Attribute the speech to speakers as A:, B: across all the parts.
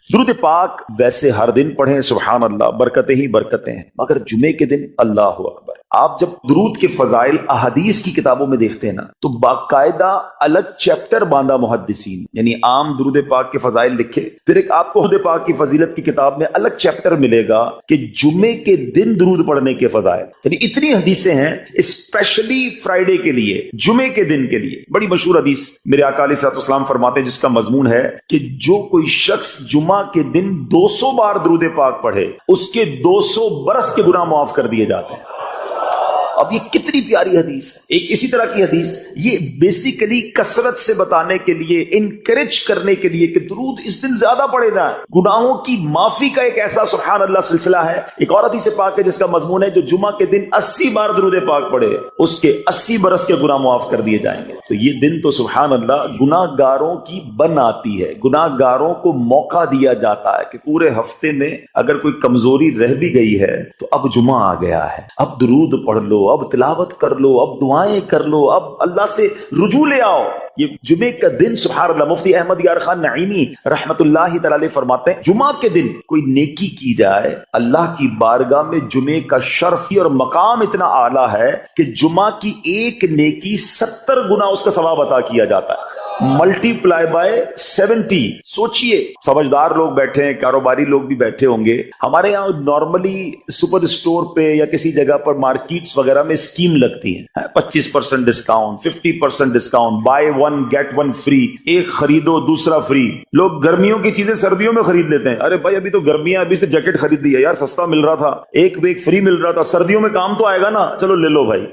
A: درود پاک ویسے ہر دن پڑھیں سبحان اللہ، برکتیں ہی برکتیں ہیں، مگر جمعے کے دن اللہ اکبر۔ آپ جب درود کے فضائل احادیث کی کتابوں میں دیکھتے ہیں نا تو باقاعدہ الگ چیپٹر باندھا محدثین، یعنی عام درود پاک کے فضائل لکھے، پھر ایک آپ کو درود پاک کی فضیلت کی کتاب میں الگ چیپٹر ملے گا کہ جمعے کے دن درود پڑھنے کے فضائل، یعنی اتنی حدیثیں ہیں اسپیشلی فرائیڈے کے لیے، جمعے کے دن کے لیے۔ بڑی مشہور حدیث میرے آقا علیہ الصلوۃ والسلام فرماتے ہیں جس کا مضمون ہے کہ جو کوئی شخص جمعہ کے دن 200 بار درود پاک پڑھے اس کے 200 برس کے گناہ معاف کر دیے جاتے ہیں۔ اب یہ کتنی پیاری حدیث ہے۔ ایک اسی طرح کی حدیث یہ بیسیکلی کثرت سے بتانے کے لیے، انکریج کرنے کے لیے کہ درود اس دن زیادہ پڑھے جائیں، گناہوں کی معافی کا ایک ایسا سبحان اللہ سلسلہ ہے۔ ایک اور حدیث پاک ہے جس کا مضمون ہے جو جمعہ کے دن 80 بار درود پاک پڑھے اس کے 80 برس کے گناہ معاف کر دیے جائیں گے۔ تو یہ دن تو سبحان اللہ گناہ گاروں کی بن آتی ہے، گناہ گاروں کو موقع دیا جاتا ہے کہ پورے ہفتے میں اگر کوئی کمزوری رہ بھی گئی ہے تو اب جمعہ آ گیا ہے، اب درود پڑھ لو، اب تلاوت کر لو، اب دعائیں کر لو، اب اللہ سے رجوع لے آؤ۔ یہ جمعے کا دن سبحان اللہ، مفتی احمد یار خان نعیمی رحمت اللہ تعالی علیہ فرماتے ہیں جمعہ کے دن کوئی نیکی کی جائے اللہ کی بارگاہ میں جمعے کا شرف اور مقام اتنا اعلیٰ ہے کہ جمعہ کی ایک نیکی 70 گنا اس کا ثواب عطا کیا جاتا ہے، ملٹی پلائی بائی 70۔ سوچئے، سمجھدار لوگ بیٹھے ہیں، کاروباری لوگ بھی بیٹھے ہوں گے۔ ہمارے یہاں نارملی سپر اسٹور پہ یا کسی جگہ پر مارکیٹس وغیرہ میں اسکیم لگتی ہیں، 25% discount, 50% discount, buy one get one free, ایک خریدو دوسرا فری۔ لوگ گرمیوں کی چیزیں سردیوں میں خرید لیتے ہیں، ارے بھائی ابھی تو گرمیاں، ابھی سے جیکٹ خرید لی ہے یار، سستا مل رہا تھا، ایک پہ ایک فری مل رہا تھا، سردیوں میں کام تو آئے گا نا، چلو لے لو بھائی۔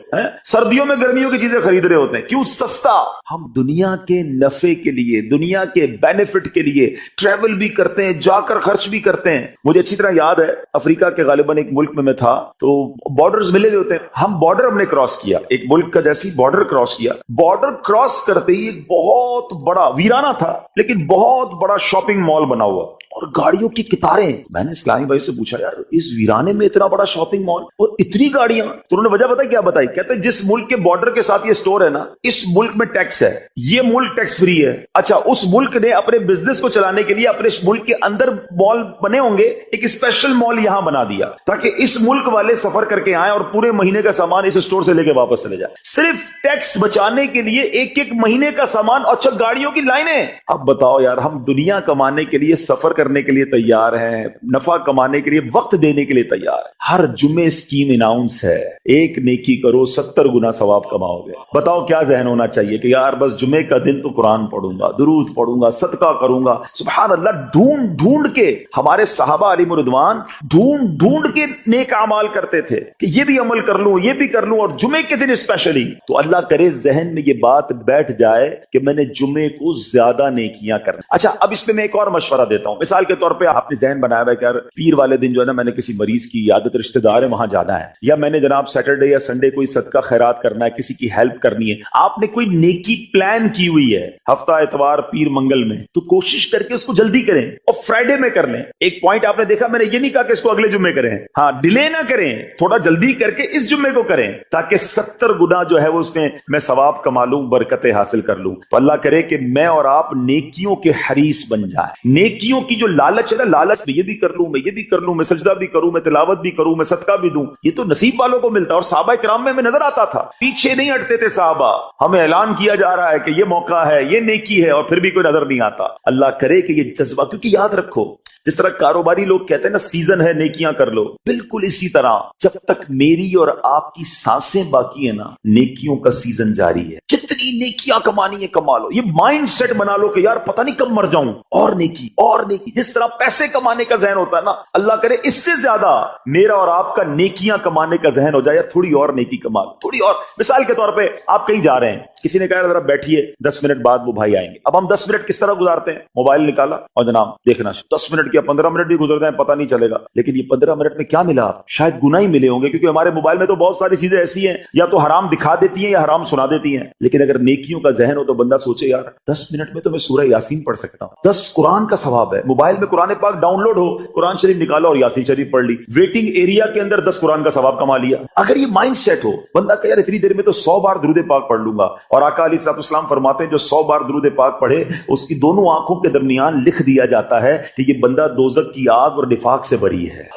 A: سردیوں میں گرمیوں کی چیزیں خرید رہے ہوتے ہیں، کیوں؟ سستا۔ ہم دنیا کے نفع کے لیے، دنیا کے بینیفٹ کے لیے ٹریول بھی کرتے ہیں، جا کر خرچ بھی کرتے ہیں۔ مجھے اچھی طرح یاد ہے افریقہ کے غالباً ایک ملک میں تھا تو بارڈرز ملے ہوئے ہوتے ہیں، ہم بارڈر ہم نے کراس کیا، ایک ملک کا جیسی بارڈر کراس کیا، بارڈر کراس کرتے ہی ایک بہت بڑا ویرانہ تھا لیکن بہت بڑا شاپنگ مال بنا ہوا اور گاڑیوں کی قطاریں۔ میں نے اسلامی بھائی سے پوچھا یار اس ویرانے میں اتنا بڑا شاپنگ مال اور اتنی گاڑیاں؟ تو انہوں نے وجہ بتائی، کیا بتائی؟ کہتے ہیں جس ملک کے بارڈر کے ساتھ یہ سٹور ہے نا، اس ملک میں ٹیکس ہے، یہ ملک ٹیکس فری ہے۔ اچھا، اس ملک نے اپنے بزنس کو چلانے کے لیے اپنے ملک کے اندر مال بنے ہوں گے، ایک اسپیشل مال یہاں بنا دیا تاکہ اس ملک والے سفر کر کے آئیں اور پورے مہینے کا سامان اس سٹور سے لے کے واپس چلے جائیں، صرف ٹیکس بچانے کے لیے ایک ایک مہینے کا سامان۔ اچھا، گاڑیوں کی لائنیں۔ اب بتاؤ یار، ہم دنیا کمانے کے لیے، سفر کرنے کے لیے تیار ہیں، نفع کمانے کے لیے وقت دینے کے لیے تیار ہیں۔ ہر جمعے اسکیم اناؤنس ہے، ایک نیکی کرو 70 گنا ثواب کماؤ گے۔ بتاؤ کیا ذہن ہونا چاہیے کہ یار بس جمعے کا دن تو قرآن پڑھوں گا، درود پڑھوں گا، صدقہ کروں گا۔ سبحان اللہ، ڈھونڈ ڈھونڈ کے ہمارے صحابہ علیہ رضوان ڈھونڈ ڈھونڈ کے نیک اعمال کرتے تھے کہ یہ بھی عمل کر لوں، یہ بھی کر لوں، اور جمعے کے دن اسپیشلی۔ تو اللہ کرے ذہن میں یہ بات بیٹھ جائے کہ میں نے جمعے کو زیادہ نیکیاں کرنا۔ اچھا، اب اس میں ایک اور مشورہ دیتا ہوں۔ مثال کے طور پہ آپ نے ذہن بنایا ہے کہ یار پیر والے دن جو ہے نا میں نے کسی مریض کی عیادت، رشتہ دار ہے وہاں جانا ہے، یا میں نے جناب سیٹرڈے یا سنڈے کوئی صدقہ خیرات کرنا ہے، کسی کی ہیلپ کرنی ہے۔ آپ نے کوئی نیکی پلان کی ہوئی ہے ہفتہ اتوار پیر منگل میں، تو کوشش کر کے اس کو جلدی کریں اور فرائیڈے میں کر لیں۔ ایک پوائنٹ آپ نے دیکھا، میں نے یہ نہیں کہا کہ اس کو اگلے جمعے کریں، ہاں ڈیلے نہ کریں، تھوڑا جلدی کر کے اس جمعے کو کریں تاکہ 70 گنا جو ہے وہ اس میں ثواب کما لوں، برکتیں حاصل کر لوں۔ تو اللہ کرے کہ میں اور آپ نیکیوں کے حریص بن جائیں۔ نیکیوں کی جو لالچ ہے نا، لالچ میں یہ بھی کر لوں، میں یہ بھی کر لوں، میں سجدہ بھی کروں، میں تلاوت بھی کروں، میں صدقہ بھی دوں، یہ تو نصیب والوں کو ملتا ہے۔ اور صحابہ کرام میں ہمیں نظر آتا تھا، پیچھے نہیں ہٹتے تھے صحابہ، ہمیں اعلان کیا جا رہا ہے کہ یہ موقع ہے، یہ نیکی ہے، اور پھر بھی کوئی نظر نہیں آتا۔ اللہ کرے کہ یہ جذبہ، کیونکہ یاد رکھو جس طرح کاروباری لوگ کہتے ہیں نا سیزن ہے نیکیاں کر لو، بالکل اسی طرح جب تک میری اور آپ کی سانسیں باقی ہیں نا، نیکیوں کا سیزن جاری ہے۔ جتنی نیکیاں کمانی ہے کما لو، یہ مائنڈ سیٹ بنا لو کہ یار پتہ نہیں کب مر جاؤں، اور نیکی اور نیکی۔ جس طرح پیسے کمانے کا ذہن ہوتا ہے نا، اللہ کرے اس سے زیادہ میرا اور آپ کا نیکیاں کمانے کا ذہن ہو جائے، یار تھوڑی اور نیکی کما لو، تھوڑی اور۔ مثال کے طور پہ آپ کہیں جا رہے ہیں، کسی نے کہا ذرا بیٹھیے 10 منٹ بعد وہ بھائی آئیں گے۔ اب ہم 10 منٹ کس طرح گزارتے ہیں؟ موبائل نکالا اور جناب دیکھنا، 10 منٹ کیا 15 منٹ بھی گزرتے ہیں پتہ نہیں چلے گا، لیکن یہ 15 منٹ میں کیا ملا؟ شاید گناہ ہی ملے ہوں گے، کیونکہ ہمارے موبائل میں تو بہت ساری چیزیں ایسی ہیں یا تو حرام دکھا دیتی ہیں یا حرام سنا دیتی ہیں۔ لیکن اگر اگر نیکیوں کا ذہن ہو تو بندہ سوچے یار 10 منٹ میں تو میں سورہ یاسین پڑھ سکتا ہوں، 10 قرآن کا ثواب ہے، موبائل میں قرآن پاک ڈاؤن لوڈ ہو، قرآن شریف نکالا اور یاسین شریف پڑھ لی، ویٹنگ ایریا کے اندر 10 قرآن کا ثواب کما لیا۔ اگر یہ مائنڈ سیٹ ہو، بندہ کہ یار اتنی دیر میں تو 100 بار درود پاک پڑھ لوں گا، اور آقا علیہ الصلوۃ والسلام فرماتے ہیں جو 100 بار درود پاک پڑھے اس کی دونوں آنکھوں کے درمیان لکھ دیا جاتا ہے کہ یہ بندہ دوزخ کی آگ اور نفاق سے بری ہے۔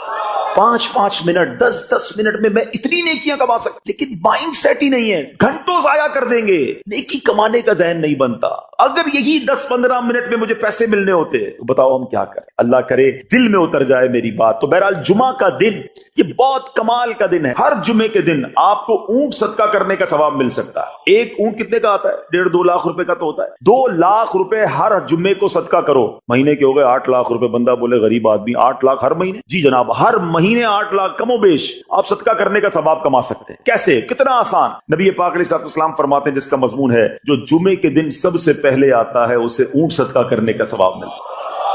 A: 5 منٹ 10 منٹ میں اتنی نیکیاں کما سکتا، لیکن مائنڈ سیٹ ہی نہیں ہے، گھنٹوں ضائع کر دیں گے، نیکی کمانے کا ذہن نہیں بنتا۔ اگر یہی 10-15 منٹ میں مجھے پیسے ملنے ہوتے تو بتاؤ ہم کیا کریں؟ اللہ کرے دل میں اتر جائے میری بات۔ تو بہرحال جمعہ کا دن یہ بہت کمال کا دن ہے۔ ہر جمعے کے دن آپ کو اونٹ صدقہ کرنے کا ثواب مل سکتا ہے۔ ایک اونٹ کتنے کا آتا ہے؟ 1.5-2 لاکھ روپے کا تو ہوتا ہے۔ 2 لاکھ روپے ہر جمعے کو صدقہ کرو، مہینے کے ہو گئے 8 لاکھ روپے۔ بندہ بولے غریب آدمی 8 لاکھ ہر مہینے؟ جی جناب، ہر مہینے 8 لاکھ کم و بیش آپ صدقہ کرنے کا ثواب کما سکتے ہیں۔ کیسے؟ کتنا آسان۔ نبی پاک علیہ الصلوۃ والسلام فرماتے ہیں جس کا مضمون ہے جو جمعے کے دن سب سے پہلے آتا ہے اسے اونٹ صدقہ کرنے کا ثواب ملتا ہے،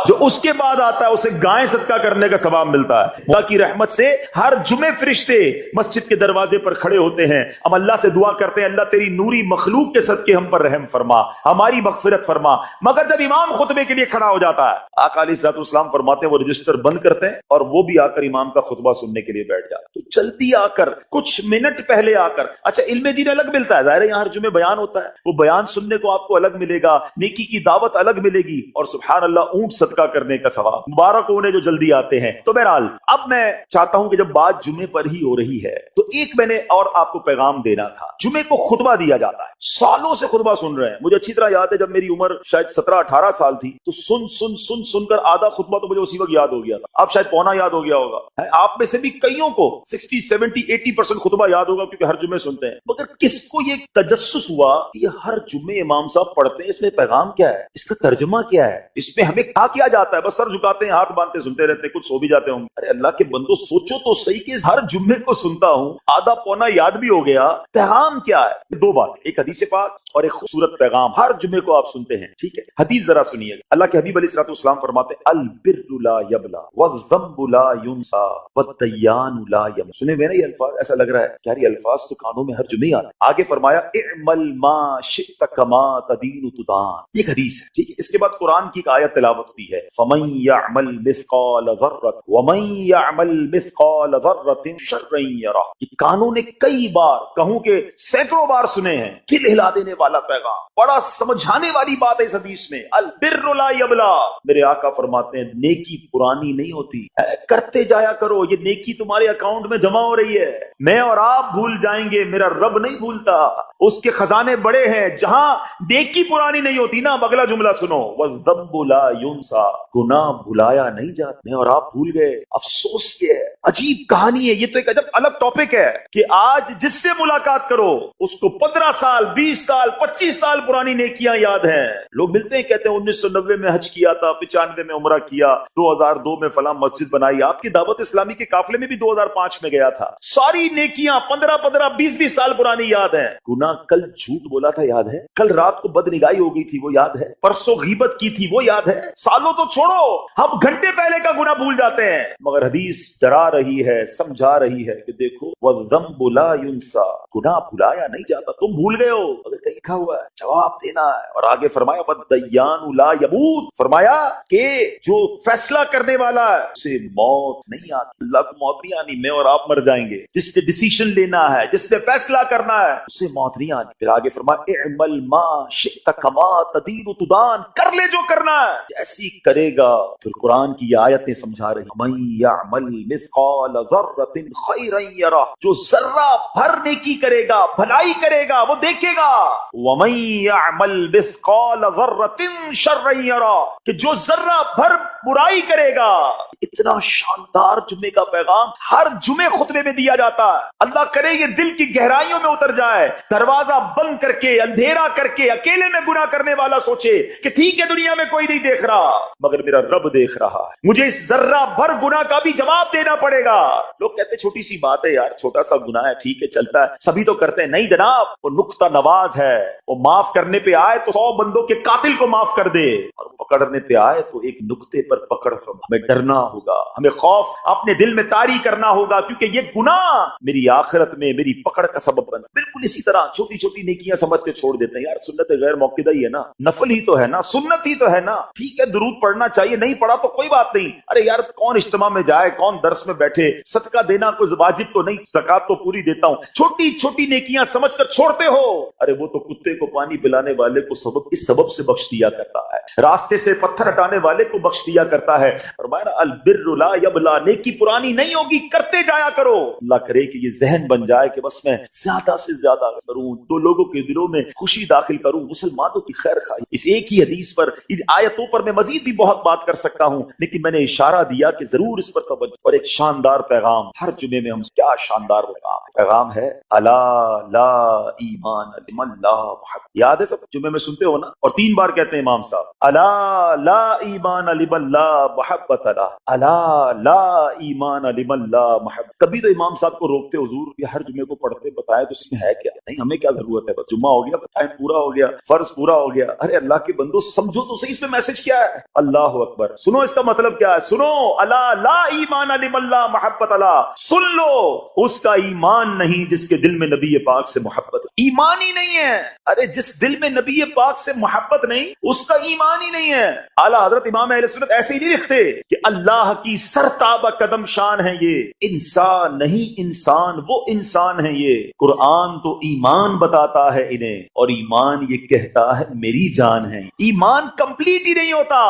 A: جو اس کے بعد آتا ہے اسے گائے صدقہ کرنے کا ثواب ملتا ہے۔ اللہ کی رحمت سے ہر جمعے فرشتے مسجد کے دروازے پر کھڑے ہوتے ہیں، ہم اللہ سے دعا کرتے ہیں اللہ تیری نوری مخلوق کے صدقے ہم پر رحم فرما، ہماری مغفرت فرما۔ مگر جب امام خطبے کے لیے کھڑا ہو جاتا ہے، آقا علیہ الصلوۃ والسلام فرماتے ہیں وہ رجسٹر بند کرتے ہیں اور وہ بھی آ کر امام کا خطبہ سننے کے لیے بیٹھ جاتے ہیں۔ تو جلدی آ کر، کچھ منٹ پہلے آ کر، اچھا علم دین الگ ملتا ہے، ظاہر ہے یہاں ہر جمعے بیان ہوتا ہے، وہ بیان سننے کو آپ کو الگ ملے گا، نیکی کی دعوت الگ ملے گی، اور سبحان اللہ اونٹ صدقہ کرنے کا ثواب۔ مبارک ہونے جو جلدی آتے ہیں۔ تو بہرحال اب میں چاہتا ہوں کہ جب بات جمعے پر ہی ہو رہی ہے تو ایک میں نے اور آپ کو پیغام دینا تھا۔ جمعے کو خطبہ دیا جاتا ہے، سالوں سے خطبہ سن رہے ہیں، مجھے اچھی طرح یاد ہے جب میری عمر شاید 17-18 سال تھی تو سن کر آدھا خطبہ تو مجھے اسی وقت یاد ہو گیا تھا، اب شاید پونا یاد ہو گیا ہوگا۔ آپ میں سے بھی کئیوں کو 60-70-80% خطبہ یاد ہوگا کیونکہ ہر جمعے سنتے ہیں، مگر کس کو یہ تجسس ہوا کہ یہ ہر جمعے امام صاحب پڑھتے ہیں، اس میں پیغام کیا ہے، اس کا ترجمہ کیا ہے، اس میں ہمیں کیا جاتا ہے؟ بس سر جھکاتے ہیں، ہاتھ باندھتے سنتے رہتے ہیں، کچھ سو بھی جاتے ہوں۔ ارے اللہ کے بندو سوچو تو صحیح کہ ہر جمعے کو سنتا ہوں، آدھا پونا یاد بھی ہو گیا، پیغام کیا ہے؟ 2 بات، ایک حدیث پاک اور ایک خوبصورت پیغام ہر جمعے کو آپ سنتے ہیں، ٹھیک ہے؟ حدیث ذرا سنیے، اللہ کے حبیب علیہ الصلوۃ والسلام فرماتے ہیں البر لا یبلا والذنب لا ینسا والدیان لا یم۔ سنے میں نا یہ الفاظ، ایسا لگ رہا ہے کہ یار یہ الفاظ تو کانوں میں ہر جمعے آتے ہیں۔ آگے فرمایا اعمل ما شئت کما تدین تدان، یہ حدیث ہے، ٹھیک ہے؟ اس کے بعد قرآن کی ایک آیت تلاوت ہوتی ہے فمن یعمل مثقال ذرۃ ومن یعمل مثقال ذرۃ شرا یرہ۔ یہ کانوں نے کئی بار، کہوں کہ سینکڑوں بار سنے ہیں، دل ہلا دینے والا پیغام، بڑا سمجھانے والی بات ہے اس حدیث میں۔ البر لا یبلا، میرے آقا فرماتے ہیں نیکی پرانی نہیں ہوتی، کرتے جایا کرو، یہ نیکی تمہارے اکاؤنٹ میں جمع ہو رہی ہے۔ میں اور آپ بھول جائیں گے، میرا رب نہیں بھولتا، اس کے خزانے بڑے ہیں۔ جہاں نیکی پرانی نہیں ہوتی نا، اگلا جملہ سنو والذنب لا ینسا، گناہ بھلایا نہیں جاتا، میں اور آپ بھول گئے، افسوس یہ ہے۔ عجیب کہانی ہے، یہ تو ایک عجب الگ ٹاپک ہے کہ آج جس سے ملاقات کرو اس کو 15 سال 20 سال 25 سال پرانی نیکیاں یاد ہیں۔ لوگ ملتے ہیں کہتے ہیں 1990 میں حج کیا تھا، 95 میں عمرہ کیا، 2002 میں فلاں مسجد بنائی۔ آپ کی دعوت اسلامی کے قافلے میں بھی 2005 میں گیا تھا۔ ساری نیکیاں 15 20 سال پرانی یاد ہیں۔ گناہ کل جھوٹ بولا تھا یاد ہے، کل رات کو بدنگاہی ہو گئی تھی وہ یاد ہے، پرسوں غیبت کی تھی وہ یاد ہے، سالوں تو چھوڑو، ہم گھنٹے پہلے کا گناہ بھول جاتے ہیں۔ مگر حدیث ڈرا رہی ہے، سمجھا رہی ہے کہ دیکھو والذنب لا ینسا، گناہ بھلایا نہیں جاتا، تم بھول گئے ہو، اگر کہیں لکھا ہوا ہے جواب دینا ہے۔ اور آگے فرمایا والدیان لا یموت، فرمایا کہ جو فیصلہ کرنے والا ہے اسے موت نہیں آتی۔ اللہ کو موت نہیں آنی، میں اور آپ مر جائیں گے۔ جس نے ڈیسیشن لینا ہے، جس نے فیصلہ کرنا ہے، اسے موت نہیں آنی۔ پھر آگے فرمایا اعمل ما شئت کما تدین تدان، کر لے جو کرنا ہے، جیسی کرے گا۔ پھر قرآن کی یہ آیتیں سمجھا رہی من یعمل مثقال ذرۃ خیرا یرہ، جو ذرہ بھر نیکی کرے گا، بھلائی کرے گا، وہ دیکھے گا۔ ومن یعمل مثقال ذرۃ شرا یرہ، کہ جو ذرہ بھر برائی کرے گا۔ اتنا شاندار جمعے کا پیغام ہر جمعے خطبے میں دیا جاتا ہے۔ اللہ کرے یہ دل کی گہرائیوں میں اتر جائے، دروازہ بند کر کے، اندھیرا کر کے، اکیلے میں گناہ کرنے والا سوچے کہ ٹھیک ہے دنیا میں کوئی نہیں دیکھ رہا مگر میرا رب دیکھ رہا ہے، مجھے اس ذرہ بھر گناہ کا بھی جواب دینا پڑے گا۔ لوگ کہتے ہیں چھوٹی سی بات ہے یار، چھوٹا سا گناہ ہے، ٹھیک ہے چلتا ہے، سبھی تو کرتے ہیں۔ نہیں جناب، وہ نقطہ نواز ہے، وہ معاف کرنے پہ آئے تو 100 بندوں کے قاتل کو معاف کر دے، اور پکڑنے پہ آئے تو ایک نقطے پر پکڑ۔ ہمیں ڈرنا ہوگا، ہمیں خوف اپنے دل میں طاری کرنا ہوگا، کیونکہ یہ گناہ میری آخرت میں میری پکڑ کا سبب بن سکتا ہے۔ بالکل اسی طرح چھوٹی چھوٹی نیکیاں سمجھ کے چھوڑ دیتے ہیں، یار سنت غیر موقدہ ہی ہے نا، نفل ہی تو ہے نا، سنت ہی تو ہے نا، ٹھیک ہے درود پڑھنا چاہیے، نہیں پڑھا تو کوئی بات نہیں، ارے یار کون اجتماع میں جائے، کون درس میں بیٹھے، صدقہ دینا کوئی واجب تو نہیں، زکات تو پوری دیتا ہوں، چھوٹی چھوٹی نیکیاں سمجھ کر چھوڑتے ہو، ارے وہ تو کتے کو پانی پلانے والے کو اس سبب سے بخش دیا کرتا ہے، راستے سے پتھر ہٹانے والے کو بخش دیا کرتا ہے۔ فرمایا البر لا یبلا، نیکی پرانی نہیں ہوگی، کرتے جایا کرو۔ اللہ کرے کہ یہ ذہن بن جائے کہ بس میں زیادہ سے زیادہ کروں، تو لوگوں کے دلوں میں خوشی داخل کروں، مسلمانوں کی خیر خواہی۔ اس ایک ہی حدیث پر، ان آیتوں پر میں مزید بھی بہت بات کر سکتا ہوں، لیکن میں نے اشارہ دیا کہ ضرور اس پر توجہ۔ اور ایک شاندار پیغام ہر جمعے میں، ہم کیا شاندار پیغام ہے، الا لا ایمان لمن لا محبت۔ یاد ہے سب جمعے میں سنتے ہو نا، اور 3 بار کہتے ہیں امام صاحب، الا لا ایمان لمن لا محبت لا، الا لا ایمان لمن لا محبت۔ کبھی تو امام صاحب کو روکتے، حضور یہ ہر جمعے کو پڑھتے، بتائے تو اس میں ہے کیا؟ نہیں ہمیں کیا ضرورت ہے، بس جمعہ ہو گیا، ٹائم پورا ہو گیا، فرض پورا ہو گیا۔ ارے اللہ کے بندو سمجھو تو صحیح، اس میں میسج کیا ہے؟ اللہ اکبر، سنو اس کا مطلب کیا ہے، سنو، الا لا ایمان لمن لا محبت لا، سن لو اس کا ایمان نہیں جس کے دل میں نبی پاک سے محبت، ایمان ہی نہیں ہے۔ ارے جس دل میں نبی پاک سے محبت نہیں، اس کا ایمان ہی نہیں ہے۔ اعلیٰ حضرت امام اہل سنت ایسے ہی نہیں لکھتے کہ اللہ کی سرتابہ قدم شان ہے یہ، انسان نہیں انسان، وہ انسان ہے یہ۔ قرآن تو ایمان بتاتا ہے انہیں، اور ایمان یہ کہتا ہے میری جان ہے۔ ایمان کمپلیٹ ہی نہیں ہوتا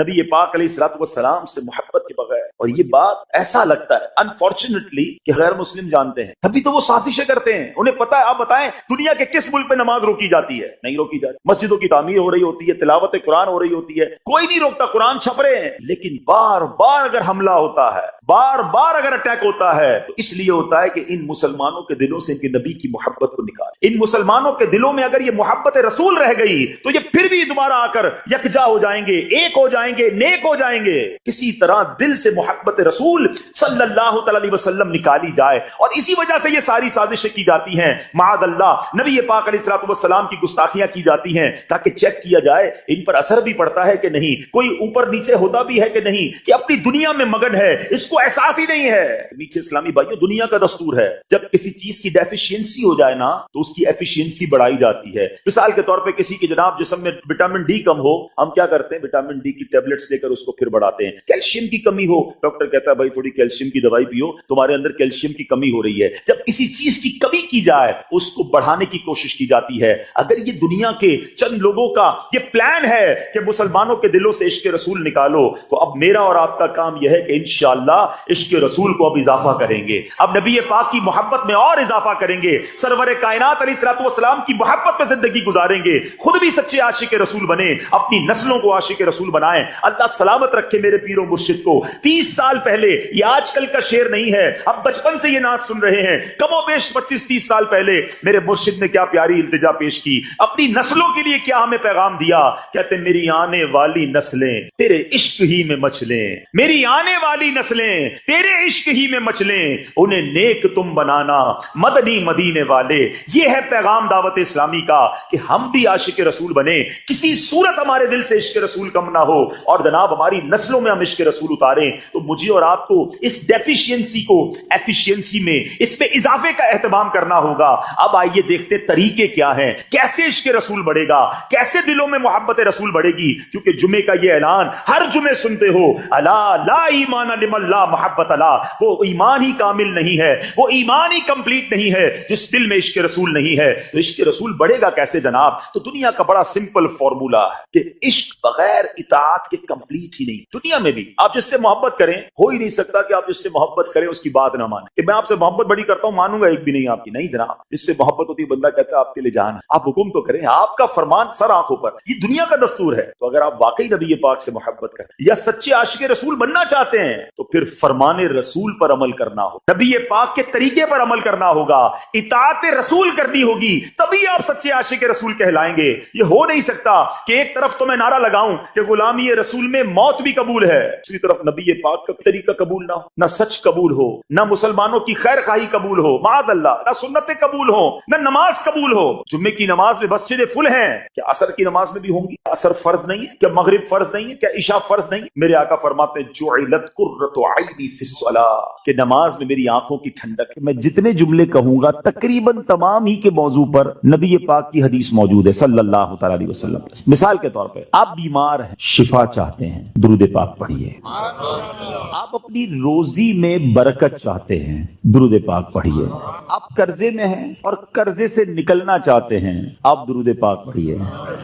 A: نبی پاک علیہ الصلوۃ والسلام سے محبت کے بغیر، اور یہ بات ایسا لگتا ہے انفارچونیٹلی کہ غیر مسلم جانتے ہیں، تبھی تو وہ سازشیں کرتے ہیں، انہیں پتا ہے۔ آپ بتائیں دنیا کے کس ملک پہ نماز روکی جاتی ہے؟ نہیں روکی جاتی، مسجدوں کی تعمیر ہو رہی ہوتی ہے، تلاوت قرآن ہو رہی ہوتی ہے، کوئی نہیں روکتا، قرآن چھپ رہے ہیں، لیکن بار بار اگر حملہ ہوتا ہے، بار بار اگر اٹیک ہوتا ہے، تو اس لیے ہوتا ہے کہ ان مسلمانوں کے دلوں سے ان کے نبی کی محبت کو نکال۔ ان مسلمانوں کے دلوں میں اگر یہ محبت رسول رہ گئی تو یہ پھر بھی دوبارہ آ کر یکجا ہو جائیں گے، ایک ہو جائیں گے، نیک ہو جائیں گے۔ کسی طرح دل سے محبت رسول صلی اللہ تعالی علیہ وسلم نکالی جائے، اور اسی وجہ سے یہ ساری سازشیں کی جاتی ہیں، معاذ اللہ نبی پاک علیہ الصلوۃ والسلام کی گستاخیاں کی جاتی ہیں، تاکہ چیک کیا جائے ان پر اثر بھی پڑتا ہے کہ نہیں، کوئی اوپر نیچے ہوتا بھی ہے کہ نہیں، کہ اپنی دنیا میں مگن ہے، اس کو احساس ہی نہیں ہے۔ میٹھے اسلامی بھائیوں، دنیا کا دستور ہے جب کسی چیز کی ڈیفیشینسی ہو جائے نا تو اس کی ایفیشینسی بڑھائی جاتی ہے۔ مثال کے طور پہ کسی کے جناب جسم میں وٹامن ڈی کم ہو، ہم کیا کرتے ہیں، وٹامن ڈی کی ٹیبلٹس لے کر اس کو پھر بڑھاتے ہیں۔ کیلشیم کی کمی ہو، ڈاکٹر کہتا ہے بھائی تھوڑی کیلشیم کی دوائی پیو، تمہارے اندر کیلشیم کی کمی ہو رہی ہے۔ جب کسی چیز کی کمی کی جائے اس کو بڑھانے کی کوشش کی جاتی ہے۔ اگر یہ دنیا کے چند لوگوں کا یہ پلان ہے کہ مسلمانوں کے دلوں سے عشق رسول نکالو، تو اب میرا اور آپ کا کام یہ ہے کہ انشاءاللہ عشق رسول کو اب اضافہ کریں گے، اب نبی پاک کی محبت میں اور اضافہ کریں گے، سرور کائنات علیہ الصلوۃ والسلام کی محبت میں زندگی گزاریں گے، خود بھی سچے عاشق رسول بنے، اپنی نسلوں کو عاشق رسول بنائیں۔ اللہ سلامت رکھے میرے پیر و مرشد کو۔ 30 سال پہلے، یہ آج کل کا شعر نہیں ہے، اب بچپن سے یہ نعت سن رہے ہیں، کم و بیش 25-30 سال پہلے میرے مرشد نے کیا پیاری التجا پیش کی، اپنی نسلوں کے لیے کیا ہمیں پیغام دیا۔ کہتے میری آنے والی نسلیں تیرے عشق ہی میں مچلیں، میری آنے والی نسلیں تیرے عشق ہی میں مچلیں، انہیں نیک تم بنانا مدنی مدینے والے۔ یہ ہے پیغام دعوت اسلامی کا کہ ہم بھی عاشق رسول بنے، کسی صورت ہمارے دل سے عشق رسول کم نہ ہو، اور جناب ہماری نسلوں میں ہم عشق رسول اتاریں۔ تو مجھے اور آپ کو اس ڈیفیشینسی کو ایفیشینسی میں، اس پہ اضافے کا اہتمام کرنا ہوگا۔ اب آئیے دیکھتے طریقے کیا ہیں، کیسے عشق رسول بڑھے گا، کیسے دلوں میں محبت رسول بڑھے گی، کیونکہ جمعے کا یہ اعلان ہر جمعے سنتے ہو، الا لا ایمان لمن لا محبت لا، وہ ایمان ہی کامل نہیں ہے، وہ ایمان ہی کمپلیٹ نہیں ہے جس دل میں عشق رسول نہیں ہے۔ تو عشق رسول بڑھے گا کیسے جناب؟ تو دنیا کا بڑا سمپل فارمولا ہے کہ عشق بغیر اطاعت کے کمپلیٹ ہی نہیں۔ دنیا میں بھی آپ جس سے محبت کریں، ہو ہی نہیں سکتا کہ آپ جس سے محبت کریں اس کی بات نہ مانیں، کہ میں آپ سے محبت بڑی کرتا ہوں مانوں گا ایک بھی نہیں آپ کی، نہیں جناب۔ جس سے محبت ہوتی ہے بندہ کہتا ہے آپ کے لیے جان، آپ حکم تو کریں، آپ کا فرمان سر آنکھوں پر، یہ دنیا کا دستور ہے۔ تو اگر آپ واقعی نبی پاک سے محبت کریں یا سچے عاشق رسول بننا چاہتے ہیں تو پھر فرمان رسول پر عمل کرنا ہو، نبی پاک کے طریقے پر عمل کرنا ہوگا، اطاعت رسول کرنی ہوگی، تبھی آپ سچے عاشق رسول کہلائیں گے۔ یہ ہو نہیں سکتا کہ ایک طرف تو میں نعرہ لگاؤں کہ غلامی رسول میں موت بھی قبول ہے، دوسری طرف نبی پاک پاک کا طریقہ قبول نہ ہو، نہ سچ قبول ہو، نہ مسلمانوں کی خیر خواہی قبول ہو، معاذ اللہ، نہ سنتیں قبول ہو، نہ نماز قبول ہو۔ جمعے کی نماز میں مسجدیں فل ہیں، کیا عصر کی نماز میں بھی ہوں گی؟ عصر فرض نہیں ہے؟ کیا مغرب فرض نہیں ہے؟ کیا عشاء فرض نہیں ہے؟ میرے آقا فرماتے ہیں جعلت قرۃ عینی فی الصلاۃ، کہ نماز میں میری آنکھوں کی ٹھنڈک ہے۔ میں جتنے جملے کہوں گا تقریباً تمام ہی کے موضوع پر نبی پاک کی حدیث موجود ہے صلی اللہ تعالی علیہ وسلم۔ مثال کے طور پہ آپ بیمار ہیں، شفا چاہتے ہیں، درود پاک پڑھیے۔ آپ اپنی روزی میں برکت چاہتے ہیں، درود پاک پڑھیے۔ آپ قرضے میں ہیں اور قرضے سے نکلنا چاہتے ہیں، آپ درود پاک پڑھیے۔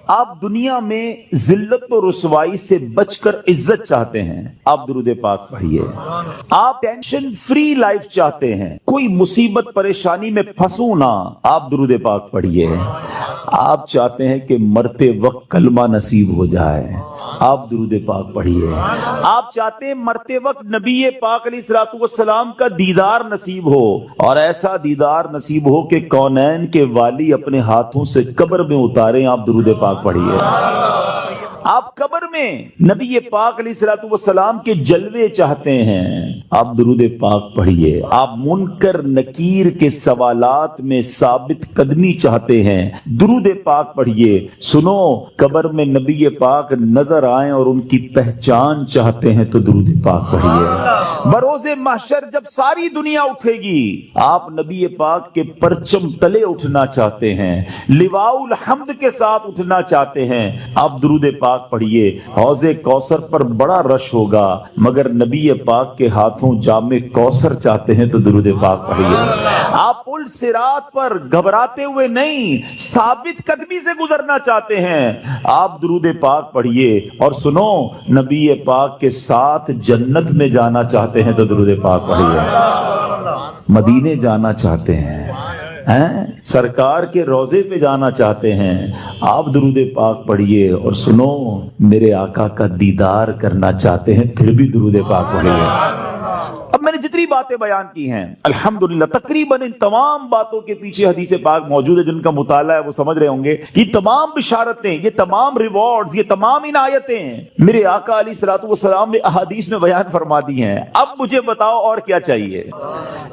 A: آپ دنیا میں ذلت و رسوائی سے بچ کر عزت چاہتے ہیں، آپ درود پاک پڑھیے۔ آپ ٹینشن فری لائف چاہتے ہیں، کوئی مصیبت پریشانی میں پھنسوں نہ، آپ درود پاک پڑھیے۔ آپ چاہتے ہیں کہ مرتے وقت کلمہ نصیب ہو جائے، آپ درود پاک پڑھیے۔ آپ چاہتے ہیں مرتے وقت نبی پاک علیہ الصلوۃ والسلام کا دیدار نصیب ہو، اور ایسا دیدار نصیب ہو کہ کونین کے والی اپنے ہاتھوں سے قبر میں اتاریں، آپ درود پاک پڑھیے۔ آپ قبر میں نبی پاک علیہ الصلوۃ والسلام کے جلوے چاہتے ہیں، آپ درود پاک پڑھیے۔ آپ منکر نکیر کے سوالات میں ثابت قدمی چاہتے ہیں، درود پاک پڑھیے۔ سنو، قبر میں نبی پاک نظر آئیں اور ان کی پہچان چاہتے ہیں تو درود پاک پڑھیے۔ بروز محشر جب ساری دنیا اٹھے گی، آپ نبی پاک کے پرچم تلے اٹھنا چاہتے ہیں، لواء الحمد کے ساتھ اٹھنا چاہتے ہیں، آپ درود پاک پڑھیے۔ حوض کوثر پر بڑا رش ہوگا، مگر نبی پاک کے ہاتھوں جام کوثر چاہتے ہیں تو درود پاک پڑھیے۔ آپ پل صراط پر گھبراتے ہوئے نہیں، ثابت قدمی سے گزرنا چاہتے ہیں، آپ درود پاک پڑھیے۔ اور سنو، نبی پاک کے ساتھ جنت میں جانا چاہتے ہیں تو درود پاک پڑھیے۔ مدینے جانا چاہتے ہیں، سرکار کے روضے پہ جانا چاہتے ہیں، آپ درود پاک پڑھیے۔ اور سنو، میرے آقا کا دیدار کرنا چاہتے ہیں، پھر بھی درود پاک پڑھیے۔ اب میں نے جتنی باتیں بیان کی ہیں الحمدللہ تقریباً ان تمام باتوں کے پیچھے حدیث پاک موجود ہے، جن کا مطالعہ ہے وہ سمجھ رہے ہوں گے یہ تمام بشارتیں، یہ تمام ریوارڈز، یہ تمام عنایتیں میرے آقا علیہ الصلوۃ والسلام نے احادیث میں بیان فرما دی ہیں۔ اب مجھے بتاؤ اور کیا چاہیے؟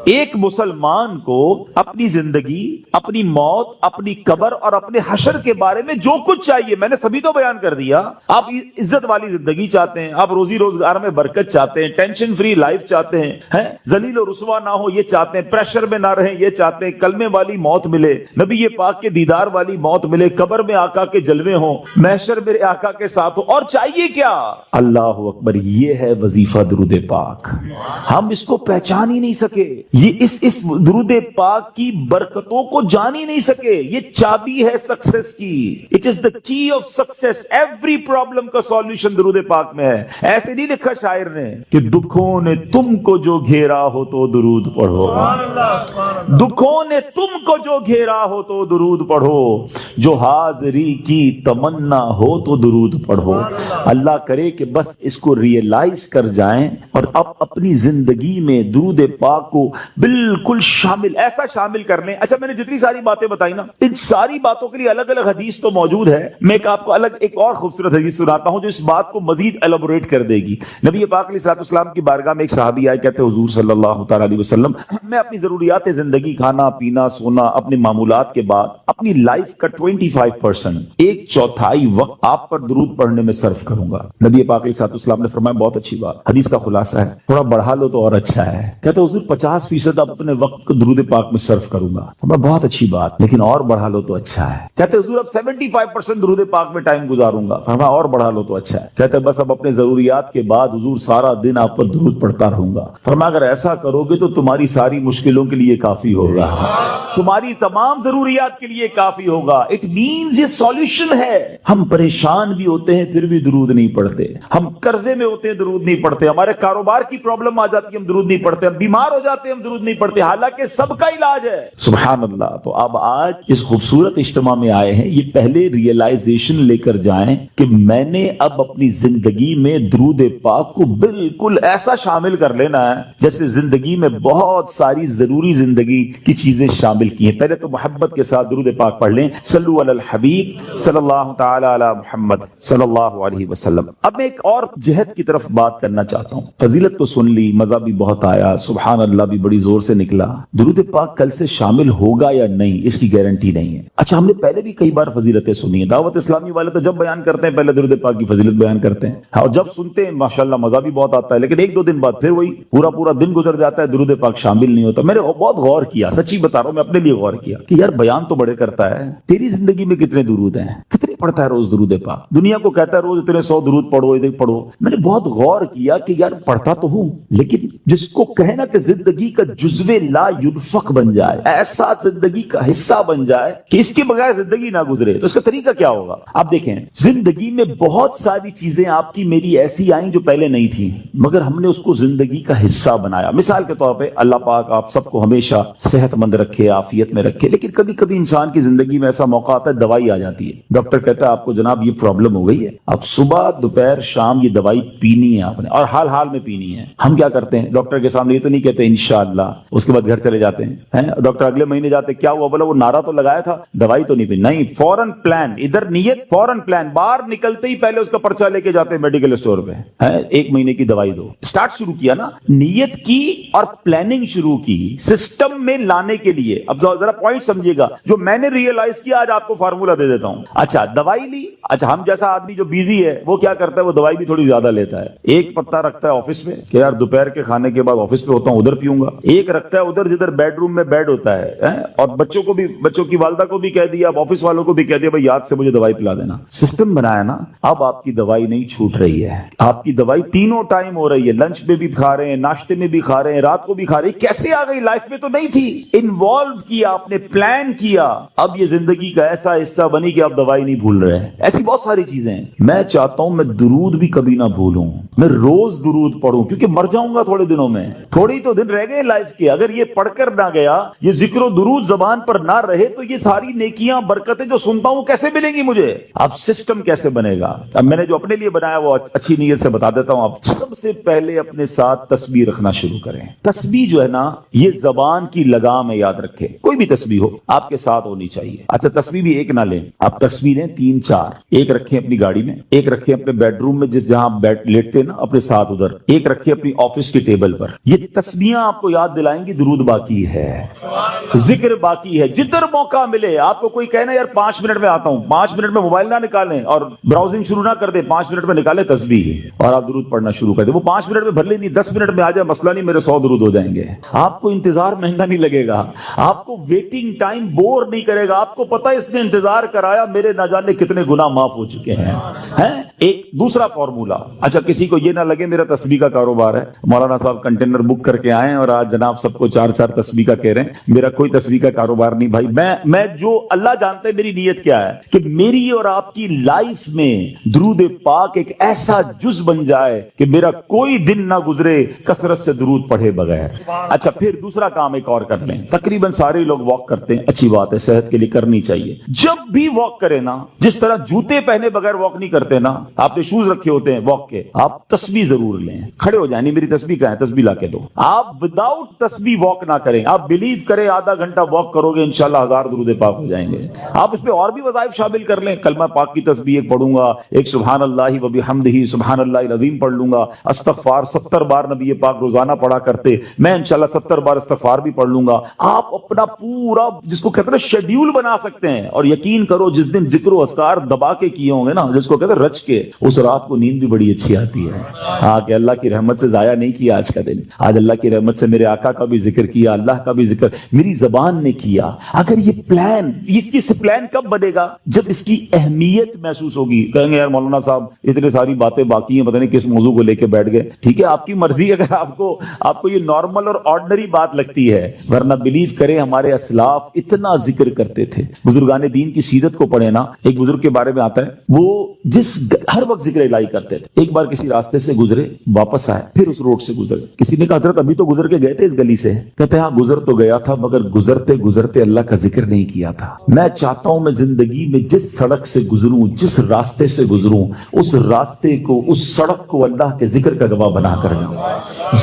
A: ایک مسلمان کو اپنی زندگی، اپنی موت، اپنی قبر اور اپنے حشر کے بارے میں جو کچھ چاہیے میں نے سبھی تو بیان کر دیا۔ آپ عزت والی زندگی چاہتے ہیں، آپ روزی روزگار میں برکت چاہتے ہیں، ٹینشن فری لائف چاہتے ہیں، ذلیل و رسوا نہ ہو یہ چاہتے ہیں، پریشر میں نہ رہیں یہ چاہتے ہیں، کلمے والی موت ملے، نبی پاک کے دیدار والی موت ملے، قبر میں آقا کے جلوے ہوں، محشر میرے آقا کے ساتھ ہو، اور چاہیے کیا؟ اللہ اکبر، یہ ہے وظیفہ درود پاک۔ ہم اس کو پہچان ہی نہیں سکے، یہ اس درود پاک کی برکتوں کو جان ہی نہیں سکے۔ یہ چابی ہے سکسیس کی، اٹ از دا کی آف سکسیس۔ ایوری پرابلم کا سولوشن درود پاک میں ہے۔ ایسے نہیں لکھا شاعر نے کہ دکھوں نے تم کو جو گھیرا ہو تو درود پڑھو، دکھوں نے تم کو جو گھیرا ہو تو درود پڑھو، جو حاضری کی تمنا ہو تو درود پڑھو۔ اللہ کرے کہ بس اس کو ریئلائز کر جائیں اور اب اپنی زندگی میں درود پاک کو بالکل شامل، ایسا شامل کر لیں۔ اچھا، میں نے جتنی ساری باتیں بتائی نا، ان ساری باتوں کے لیے الگ الگ حدیث تو موجود ہے، میں ایک آپ کو الگ ایک اور خوبصورت حدیث سناتا ہوں جو اس بات کو مزید ایلابوریٹ کر دے گی۔ نبی پاک علیہ الصلوۃ والسلام کی بارگاہ میں ایک صحابی آئے، کہتے حضور صلی اللہ تعالی علیہ وسلم، میں اپنی ضروریات زندگی، کھانا پینا سونا، اپنے معمولات کے بعد اپنی لائف کا 25%، ایک چوتھائی وقت آپ پر درود پڑھنے میں صرف کروں گا۔ نبی پاک علیہ الصلوۃ والسلام نے فرمایا بہت اچھی بات، حدیث کا خلاصہ ہے، تھوڑا بڑھا لو تو اور اچھا ہے۔ کہتے حضور 50% اب اپنے وقت کو درود پاک میں صرف کروں گا۔ فرمایا بہت اچھی بات، لیکن اور بڑھا لو تو اچھا ہے۔ کہتے حضور اب 75% درود پاک میں ٹائم گزاروں گا۔ فرمایا اور بڑھا لو تو اچھا ہے۔ کہتے بس اب اپنے ضروریات کے بعد حضور سارا دن آپ پر درود پڑھتا رہوں گا۔ فرمایا اگر ایسا کرو گے تو تمہاری ساری مشکلوں کے لیے کافی ہوگا، تمہاری تمام ضروریات کے لیے کافی ہوگا۔ اٹ مینز یہ سولوشن ہے۔ ہم پریشان بھی ہوتے ہیں پھر بھی درود نہیں پڑھتے، ہم قرضے میں ہوتے ہیں درود نہیں پڑھتے، ہمارے کاروبار کی پرابلم آ جاتی ہے ہم درود نہیں پڑھتے، ہم بیمار ہو جاتے ہیں ہم درود نہیں پڑھتے، حالانکہ سب کا علاج ہے۔ سبحان اللہ۔ تو اب آج اس خوبصورت اجتماع میں آئے ہیں، یہ پہلے ریئلائزیشن لے کر جائیں کہ میں نے اب اپنی زندگی میں درود پاک کو بالکل ایسا شامل کر لینا فرمایا جیسے زندگی میں بہت ساری ضروری زندگی کی چیزیں شامل کی ہیں۔ پہلے تو محبت کے ساتھ درود پاک پڑھ لیں، صلو علی الحبیب صلی اللہ تعالی علی محمد صلی اللہ علیہ وسلم۔ اب میں ایک اور جہت کی طرف بات کرنا چاہتا ہوں۔ فضیلت تو سن لی، مزہ بھی بہت آیا، سبحان اللہ بھی بڑی زور سے نکلا، درود پاک کل سے شامل ہوگا یا نہیں اس کی گارنٹی نہیں ہے۔ اچھا، ہم نے پہلے بھی کئی بار فضیلتیں سنی ہیں، دعوت اسلامی والے تو جب بیان کرتے ہیں پہلے درود پاک کی فضیلت بیان کرتے ہیں، اور جب سنتے ہیں ماشاءاللہ مزہ بھی بہت آتا ہے، لیکن ایک دو دن بعد پھر وہی پورا دن گزر جاتا ہے، درود پاک شامل نہیں ہوتا۔ میں نے بہت غور کیا، سچی بتا رہا ہوں، میں اپنے لیے غور کیا کہ یار بیان تو بڑے کرتا ہے، تیری زندگی میں کتنے درود ہیں، کتنے پڑھتا ہے روز درود پاک؟ دنیا کو کہتا ہے روز اتنے 100 درود پڑھو، ادھر پڑھو۔ میں نے بہت غور کیا کہ یار پڑھتا تو ہوں، لیکن جس کو کہنا کہ زندگی کا جزو لا ينفق بن جائے، ایسا زندگی کا حصہ بن جائے کہ اس کے بغیر زندگی نہ گزرے، تو اس کا طریقہ کیا ہوگا؟ آپ دیکھیں، زندگی میں بہت ساری چیزیں آپ کی میری ایسی آئیں جو پہلے نہیں تھی، مگر ہم نے اس کو زندگی کا حصہ بنایا۔ مثال کے طور پہ اللہ پاک آپ سب کو ہمیشہ صحت مند رکھے، عافیت میں رکھے، لیکن کبھی کبھی انسان کی زندگی میں ایسا موقع آتا ہے دوائی آ جاتی ہے، ڈاکٹر کہتا ہے آپ کو جناب یہ پرابلم ہو گئی ہے، اب صبح دوپہر شام یہ دوائی پینی ہے آپ نے، اور حال حال میں پینی ہے۔ ہم کیا کرتے ہیں؟ ڈاکٹر کے سامنے یہ تو نہیں کہتے انشاءاللہ، اس کے بعد گھر چلے جاتے ہیں، ڈاکٹر اگلے مہینے جاتے، کیا ہوا؟ بولا وہ نعرہ تو لگایا تھا، دوائی تو نہیں پی، نہیں، فوراً پلان، ادھر نیت فوراً پلان، باہر نکلتے ہی پہلے اس کا پرچہ لے کے جاتے ہیں میڈیکل اسٹور پہ، 1 مہینے کی دوائی دو، اسٹارٹ شروع کیا نا، نیت کی اور پلاننگ شروع کی سسٹم میں لانے کے لیے۔ اب ذرا پوائنٹ سمجھیے گا جو میں نے ریئلائز کیا، آج آپ کو فارمولا دے دیتا ہوں۔ اچھا، دوائی لی، اچھا ہم جیسا آدمی جو بیزی ہے وہ کیا کرتا ہے؟ وہ دوائی بھی تھوڑی زیادہ لیتا ہے، ایک پتا رکھتا ہے آفس میں کہ یار دوپہر کے کھانے کے بعد آفس پہ ہوتا ہوں ادھر پیوں گا، ایک رکھتا ہے ادھر جدھر بیڈ روم میں بیڈ ہوتا ہے، اور بچوں کو بھی، بچوں کی والدہ کو بھی کہہ دیا، اب آفس والوں کو بھی کہہ دیا بھائی یاد سے مجھے دوائی پلا دینا۔ سسٹم بنایا نا، اب آپ کی دوائی نہیں چھوٹ رہی ہے، آپ کی دوائی تینوں ٹائم ہو رہی ہے، لنچ میں بھی کھا رہے ہیں، ناشتے میں بھی کھا رہے ہیں، رات کو بھی کھا رہے ہیں۔ کیسے آ گئی؟ لائف میں تو نہیں تھی، انوالو کیا آپ نے، پلان کیا، اب یہ زندگی کا ایسا حصہ بنی کہ آپ دوائی نہیں بھول رہے ہیں۔ ایسی بہت ساری چیزیں ہیں۔ میں چاہتا ہوں میں درود بھی کبھی نہ بھولوں، میں روز درود پڑھوں، کیونکہ مر جاؤں گا تھوڑے دنوں میں، تھوڑی تو دن رہ گئے لائف کے، اگر یہ پڑھ کر نہ گیا، یہ ذکر و درود زبان پر نہ رہے، تو یہ ساری نیکیاں برکتیں جو سنتا ہوں کیسے ملیں گی مجھے؟ اب سسٹم کیسے بنے گا؟ اب میں نے جو اپنے لیے بنایا وہ اچھی نیت سے بتا دیتا ہوں۔ آپ سب سے پہلے اپنے ساتھ تسبیح رکھنا شروع کریں۔ تسبیح جو ہے نا، یہ زبان کی لگام ہے، یاد رکھیں، کوئی بھی تسبیح ہو آپ کے ساتھ ہونی چاہیے۔ اچھا، تسبیح بھی ایک نہ لیں، آپ تسبیح لیں 3-4، ایک رکھیں اپنی گاڑی میں، ایک رکھیں اپنے بیڈ روم میں جس جہاں بیٹھ لیٹتے نا اپنے ساتھ ادھر، ایک رکھیں اپنی آفس کی ٹیبل پر۔ یہ تسبیحاں آپ کو یاد دلائیں گی درود باقی ہے، ذکر باقی ہے، جدھر موقع ملے آپ کو کوئی کہنا یار 5 منٹ میں آتا ہوں، 5 منٹ میں موبائل نہ نکالیں اور براؤزنگ شروع نہ کر دیں، 5 منٹ میں نکالیں تسبیح اور آپ درود پڑھنا شروع کر دیں۔ وہ 5 منٹ میں بھر لیں، 10 منٹ میں آ جائے مسئلہ نہیں، میرے 100 درود ہو جائیں گے۔ آپ کو انتظار مہنگا نہیں لگے گا، آپ کو ویٹنگ ٹائم بور نہیں کرے گا، آپ کو پتہ اس نے انتظار کرایا، میرے نہ جانے کتنے گناہ معاف ہو چکے ہیں۔ ایک دوسرا فارمولا، اچھا کسی کو یہ نہ لگے میرا تسبیح کا کاروبار ہے، مولانا صاحب کنٹینر بک کر کے آئے اور آج جناب سب کو 4 تسبیح کا کہہ رہے ہیں، میرا کوئی تسبیح کا کاروبار نہیں بھائی، میں جو اللہ جانتے میری نیت کیا ہے کہ میری اور آپ کی لائف میں درود پاک ایک ایسا جز بن جائے کہ میرا کوئی دن نہ گزرے کثرت سے درود پڑھے بغیر۔ اچھا، پھر دوسرا کام ایک اور کر لیں، تقریباً سارے لوگ واک کرتے ہیں، اچھی بات ہے، صحت کے لیے کرنی چاہیے۔ جب بھی واک کریں نا، جس طرح جوتے پہنے بغیر واک نہیں کرتے نا، آپ نے شوز رکھے ہوتے ہیں واک کے، آپ تسبیح ضرور لیں، کھڑے ہو جائیں، نہیں میری تسبیح کہاں ہے، تسبیح لا کے دو۔ آپ وداؤٹ تسبیح واک نہ کریں، آپ بلیو کریں آدھا گھنٹہ واک کرو گے انشاءاللہ 1000 درود پاک ہو جائیں گے۔ آپ اس پہ اور بھی وظائف شامل کر لیں، کلمہ پاک کی تسبیح ایک پڑھوں گا، ایک سبحان اللہ و بحمدہ سبحان اللہ العظیم پڑھ لوں گا، استغفار 70 بار نبی پاک روزانہ پڑھا کرتے، میں انشاءاللہ 70 بار استغفار بھی پڑھ لوں گا۔ آپ اپنا پورا جس کو کہتے ہیں شیڈیول بنا سکتے ہیں، اور یقین کرو جس دن ذکر و اذکار دبا کے کیے ہوں گے نا، جس کو کہتے ہیں رچ کے، اس رات کو نیند بھی بڑی اچھی آتی ہے۔ ہاں کہ اللہ کی رحمت سے ضائع نہیں کیا آج کا دن، آج اللہ کی رحمت سے میرے آقا کا بھی ذکر کیا، اللہ کا بھی ذکر میری زبان نے کیا۔ اگر یہ پلان، اس کی پلان کب بنے گا؟ جب اس کی اہمیت محسوس ہوگی۔ کہیں گے یار مولانا صاحب اتنی ساری باتیں باقی ہیں، پتہ نہیں کس موضوع کو لے کے بیٹھ گئے۔ ٹھیک ہے، آپ کی مرضی، اگر آپ کو یہ نارمل اور آرڈنری بات لگتی ہے، ورنہ بلیو کریں ہمارے اسلاف اتنا ذکر کرتے تھے۔ بزرگان دین کی سیرت کو پڑھیں نا، ایک بزرگ کے بارے میں آتا ہے، وہ ہر وقت ذکر الہی کرتے تھے۔ ایک بار کسی راستے سے گزرے، واپس آئے، پھر اس روڈ سے گزرے، کسی نے کہا حضرت ابھی تو گزر کے گئے تھے اس گلی سے، کہتے ہیں ہاں گزر تو گیا تھا مگر گزرتے گزرتے اللہ کا ذکر نہیں کیا تھا۔ میں چاہتا ہوں میں زندگی میں جس سڑک سے گزروں، جس راستے سے گزروں، اس راستے کو، اس سڑک کو اللہ کے ذکر کا گواہ بنا کر جاؤں۔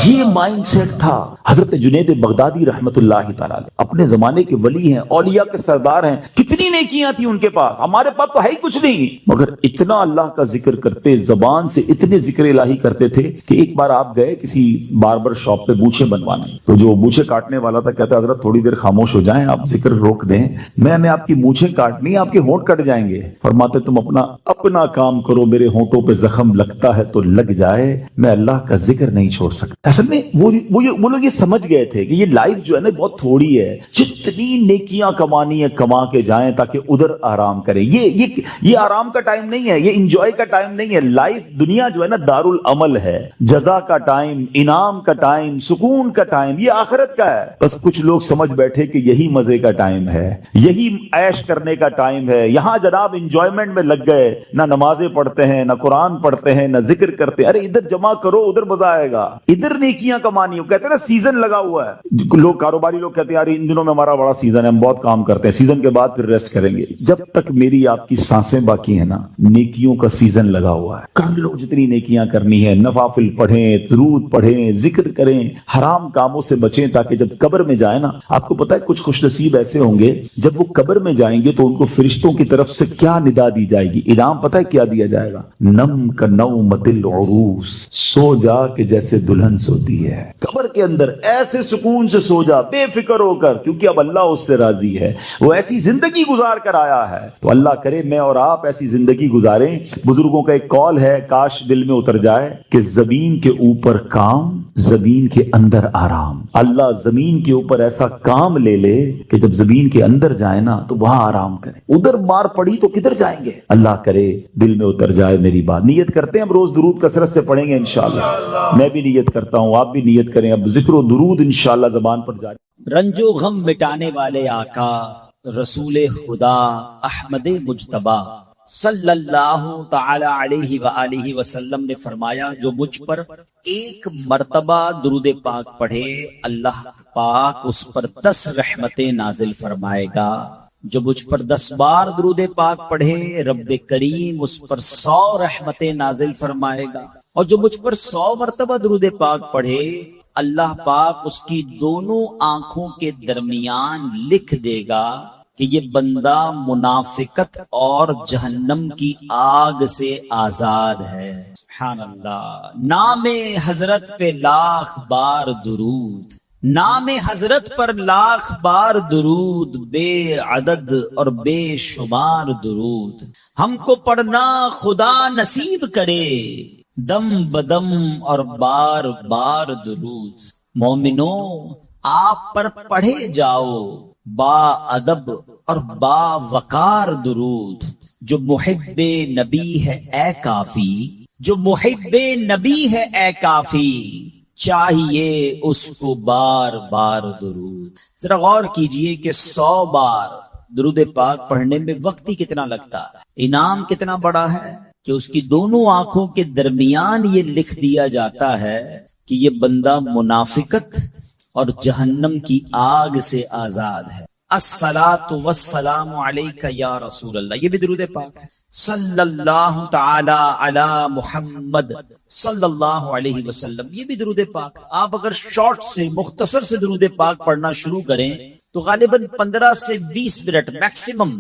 A: یہ مائنڈ سیٹ تھا حضرت جنید بغدادی رحمت اللہ تعالی علیہ، اپنے زمانے کے ولی ہیں، اولیاء کے سردار ہیں، کتنی نیکیاں تھیں ان کے پاس، ہمارے پاس تو ہے ہی کچھ نہیں، مگر اتنا اللہ کا ذکر کرتے، زبان سے اتنے ذکر الہی کرتے تھے کہ ایک بار آپ گئے کسی باربر شاپ پہ مونچھیں بنوانے، تو جو مونچھیں کاٹنے والا تھا کہتا حضرت تھوڑی دیر خاموش ہو جائیں، آپ ذکر روک دیں، میں نے آپ کی مونچھیں کاٹنی، آپ کے ہونٹ کٹ جائیں گے۔ فرماتے تم اپنا کام کرو، میرے ہونٹوں پہ زخم لگتا ہے تو لگ جائے، میں اللہ کا ذکر نہیں چھوڑ سکتا۔ اصل میں وہ لوگ یہ سمجھ گئے تھے کہ یہ لائف جو ہے نا بہت تھوڑی ہے، جتنی نیکیاں کمانی ہے کما کے جائیں تاکہ ادھر آرام کریں۔ یہ آرام کا ٹائم نہیں ہے، یہ انجوائے کا ٹائم نہیں ہے۔ لائف دنیا جو ہے نا دار العمل ہے، جزا کا ٹائم، انعام کا ٹائم، سکون کا ٹائم، یہ آخرت کا ہے۔ بس کچھ لوگ سمجھ بیٹھے کہ یہی مزے کا ٹائم ہے، یہی عیش کرنے کا ٹائم ہے، یہاں جناب انجوائمنٹ میں لگ گئے، نہ نمازیں پڑھتے ہیں، نہ قرآن پڑھتے ہیں، نہ ذکر کرتے ہیں۔ ارے ادھر جمع کرو، ادھر مزہ آئے گا، ادھر نیکیاں کمانی ہو۔ کہتے ہیں نا سیزن لگا ہوا ہے، لوگ کاروباری لوگ کہتے ہیں یار ان دنوں میں ہمارا بڑا سیزن ہے، ہم بہت کام کرتے ہیں، سیزن کے بعد پھر ریسٹ کریں گے۔ جب تک میری آپ کی سانسیں باقی ہیں نا، نیکیوں کا سیزن لگا ہوا ہے، کر لو جتنی نیکیاں کرنی ہے، نوافل پڑھیں، درود پڑھیں، ذکر کریں، حرام کاموں سے بچیں، تاکہ جب قبر میں جائیں نا، آپ کو پتہ ہے کچھ خوش نصیب ایسے ہوں گے جب وہ قبر میں جائیں گے تو ان کو فرشتوں کی طرف سے کیا ندا دی جائے گی، انعام پتہ ہے کیا دیا جائے گا؟ نم کا نومت العروس، سو جا کہ جیسے دلہن سوتی ہے، قبر کے اندر ایسے سکون سے سو جا بے فکر ہو کر، کیونکہ اب اللہ اس سے راضی ہے، وہ ایسی زندگی گزار کر آیا ہے۔ تو اللہ کرے میں اور آپ ایسی زندگی گزاریں۔ بزرگوں کا ایک قول ہے، کاش دل میں اتر جائے کہ زمین کے اوپر کام، زمین کے اندر آرام۔ اللہ زمین کے اوپر ایسا کام لے لے کہ جب زمین کے اندر جائے نا تو وہاں آرام کرے، ادھر مار پڑی تو کدھر جائیں گے؟ اللہ کرے دل میں اتر جائے میری بات۔ نیت کرتے ہیں ہم روز درود کثرت سے پڑھیں گے انشاءاللہ، میں بھی نیت کرتا ہوں، آپ بھی نیت کریں، اب ذکر و درود انشاءاللہ زبان پر جاری۔
B: رنج و غم مٹانے والے آقا رسول خدا احمد مجتبی صلی اللہ تعالی علیہ وآلہ وسلم نے فرمایا، جو مجھ پر ایک مرتبہ درود پاک پڑھے اللہ پاک اس پر 10 رحمتیں نازل فرمائے گا۔ جو مجھ پر 10 بار درود پاک پڑھے رب کریم اس پر 100 رحمتیں نازل فرمائے گا، اور جو مجھ پر 100 مرتبہ درود پاک پڑھے اللہ پاک اس کی دونوں آنکھوں کے درمیان لکھ دے گا کہ یہ بندہ منافقت اور جہنم کی آگ سے آزاد ہے۔ سبحان اللہ۔ نام حضرت پہ لاکھ بار درود، نام حضرت پر لاکھ بار درود، بے عدد اور بے شمار درود ہم کو پڑھنا خدا نصیب کرے، دم بدم اور بار بار درود۔ مومنوں آپ پر پڑھے جاؤ با ادب اور با وقار درود۔ جو محب نبی ہے اے کافی، جو محب نبی ہے اے کافی، چاہیے اس کو بار بار درود۔ ذرا غور کیجئے کہ 100 بار درود پاک پڑھنے میں وقت ہی کتنا لگتا ہے، انعام کتنا بڑا ہے کہ اس کی دونوں آنکھوں کے درمیان یہ لکھ دیا جاتا ہے کہ یہ بندہ منافقت اور جہنم کی آگ سے آزاد ہے۔ الصلاۃ والسلام علیک یا رسول اللہ، یہ بھی درود پاک ہے۔ صلی اللہ تعالی علی محمد صلی اللہ علیہ وسلم، یہ بھی درود پاک۔ آپ اگر شارٹ سے مختصر سے درود پاک پڑھنا شروع کریں تو غالباً 15 سے 20 منٹ میکسیمم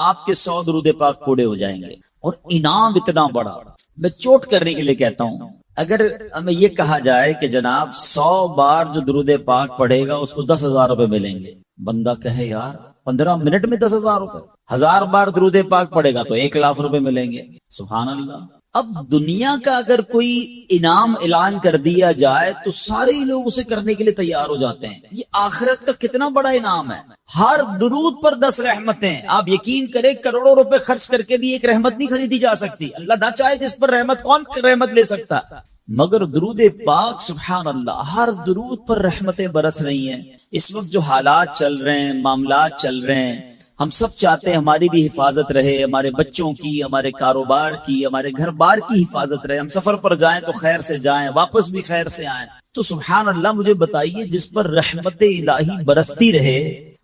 B: آپ کے 100 درود پاک پورے ہو جائیں گے، اور انعام اتنا بڑا۔ میں چوٹ کرنے کے لیے کہتا ہوں، اگر ہمیں یہ کہا جائے کہ جناب 100 بار جو درود پاک پڑھے گا اس کو 10,000 روپے ملیں گے، بندہ کہے یار 15 منٹ میں 10,000 روپے، 1000 بار درود پاک پڑھے گا تو 1,00,000 روپے ملیں گے۔ سبحان اللہ۔ اب دنیا کا اگر کوئی انعام اعلان کر دیا جائے تو سارے لوگ اسے کرنے کے لیے تیار ہو جاتے ہیں۔ یہ آخرت کا کتنا بڑا انعام ہے، ہر درود پر 10 رحمتیں۔ آپ یقین کریں کروڑوں روپے خرچ کر کے بھی ایک رحمت نہیں خریدی جا سکتی۔ اللہ نہ چاہے جس پر رحمت، کون رحمت لے سکتا، مگر درود پاک سبحان اللہ ہر درود پر رحمتیں برس رہی ہیں۔ اس وقت جو حالات چل رہے ہیں، معاملات چل رہے ہیں، ہم سب چاہتے ہیں ہماری بھی حفاظت رہے، ہمارے بچوں کی، ہمارے کاروبار کی، ہمارے گھر بار کی حفاظت رہے، ہم سفر پر جائیں تو خیر سے جائیں، واپس بھی خیر سے آئیں۔ تو سبحان اللہ مجھے بتائیے جس پر رحمت الہی برستی رہے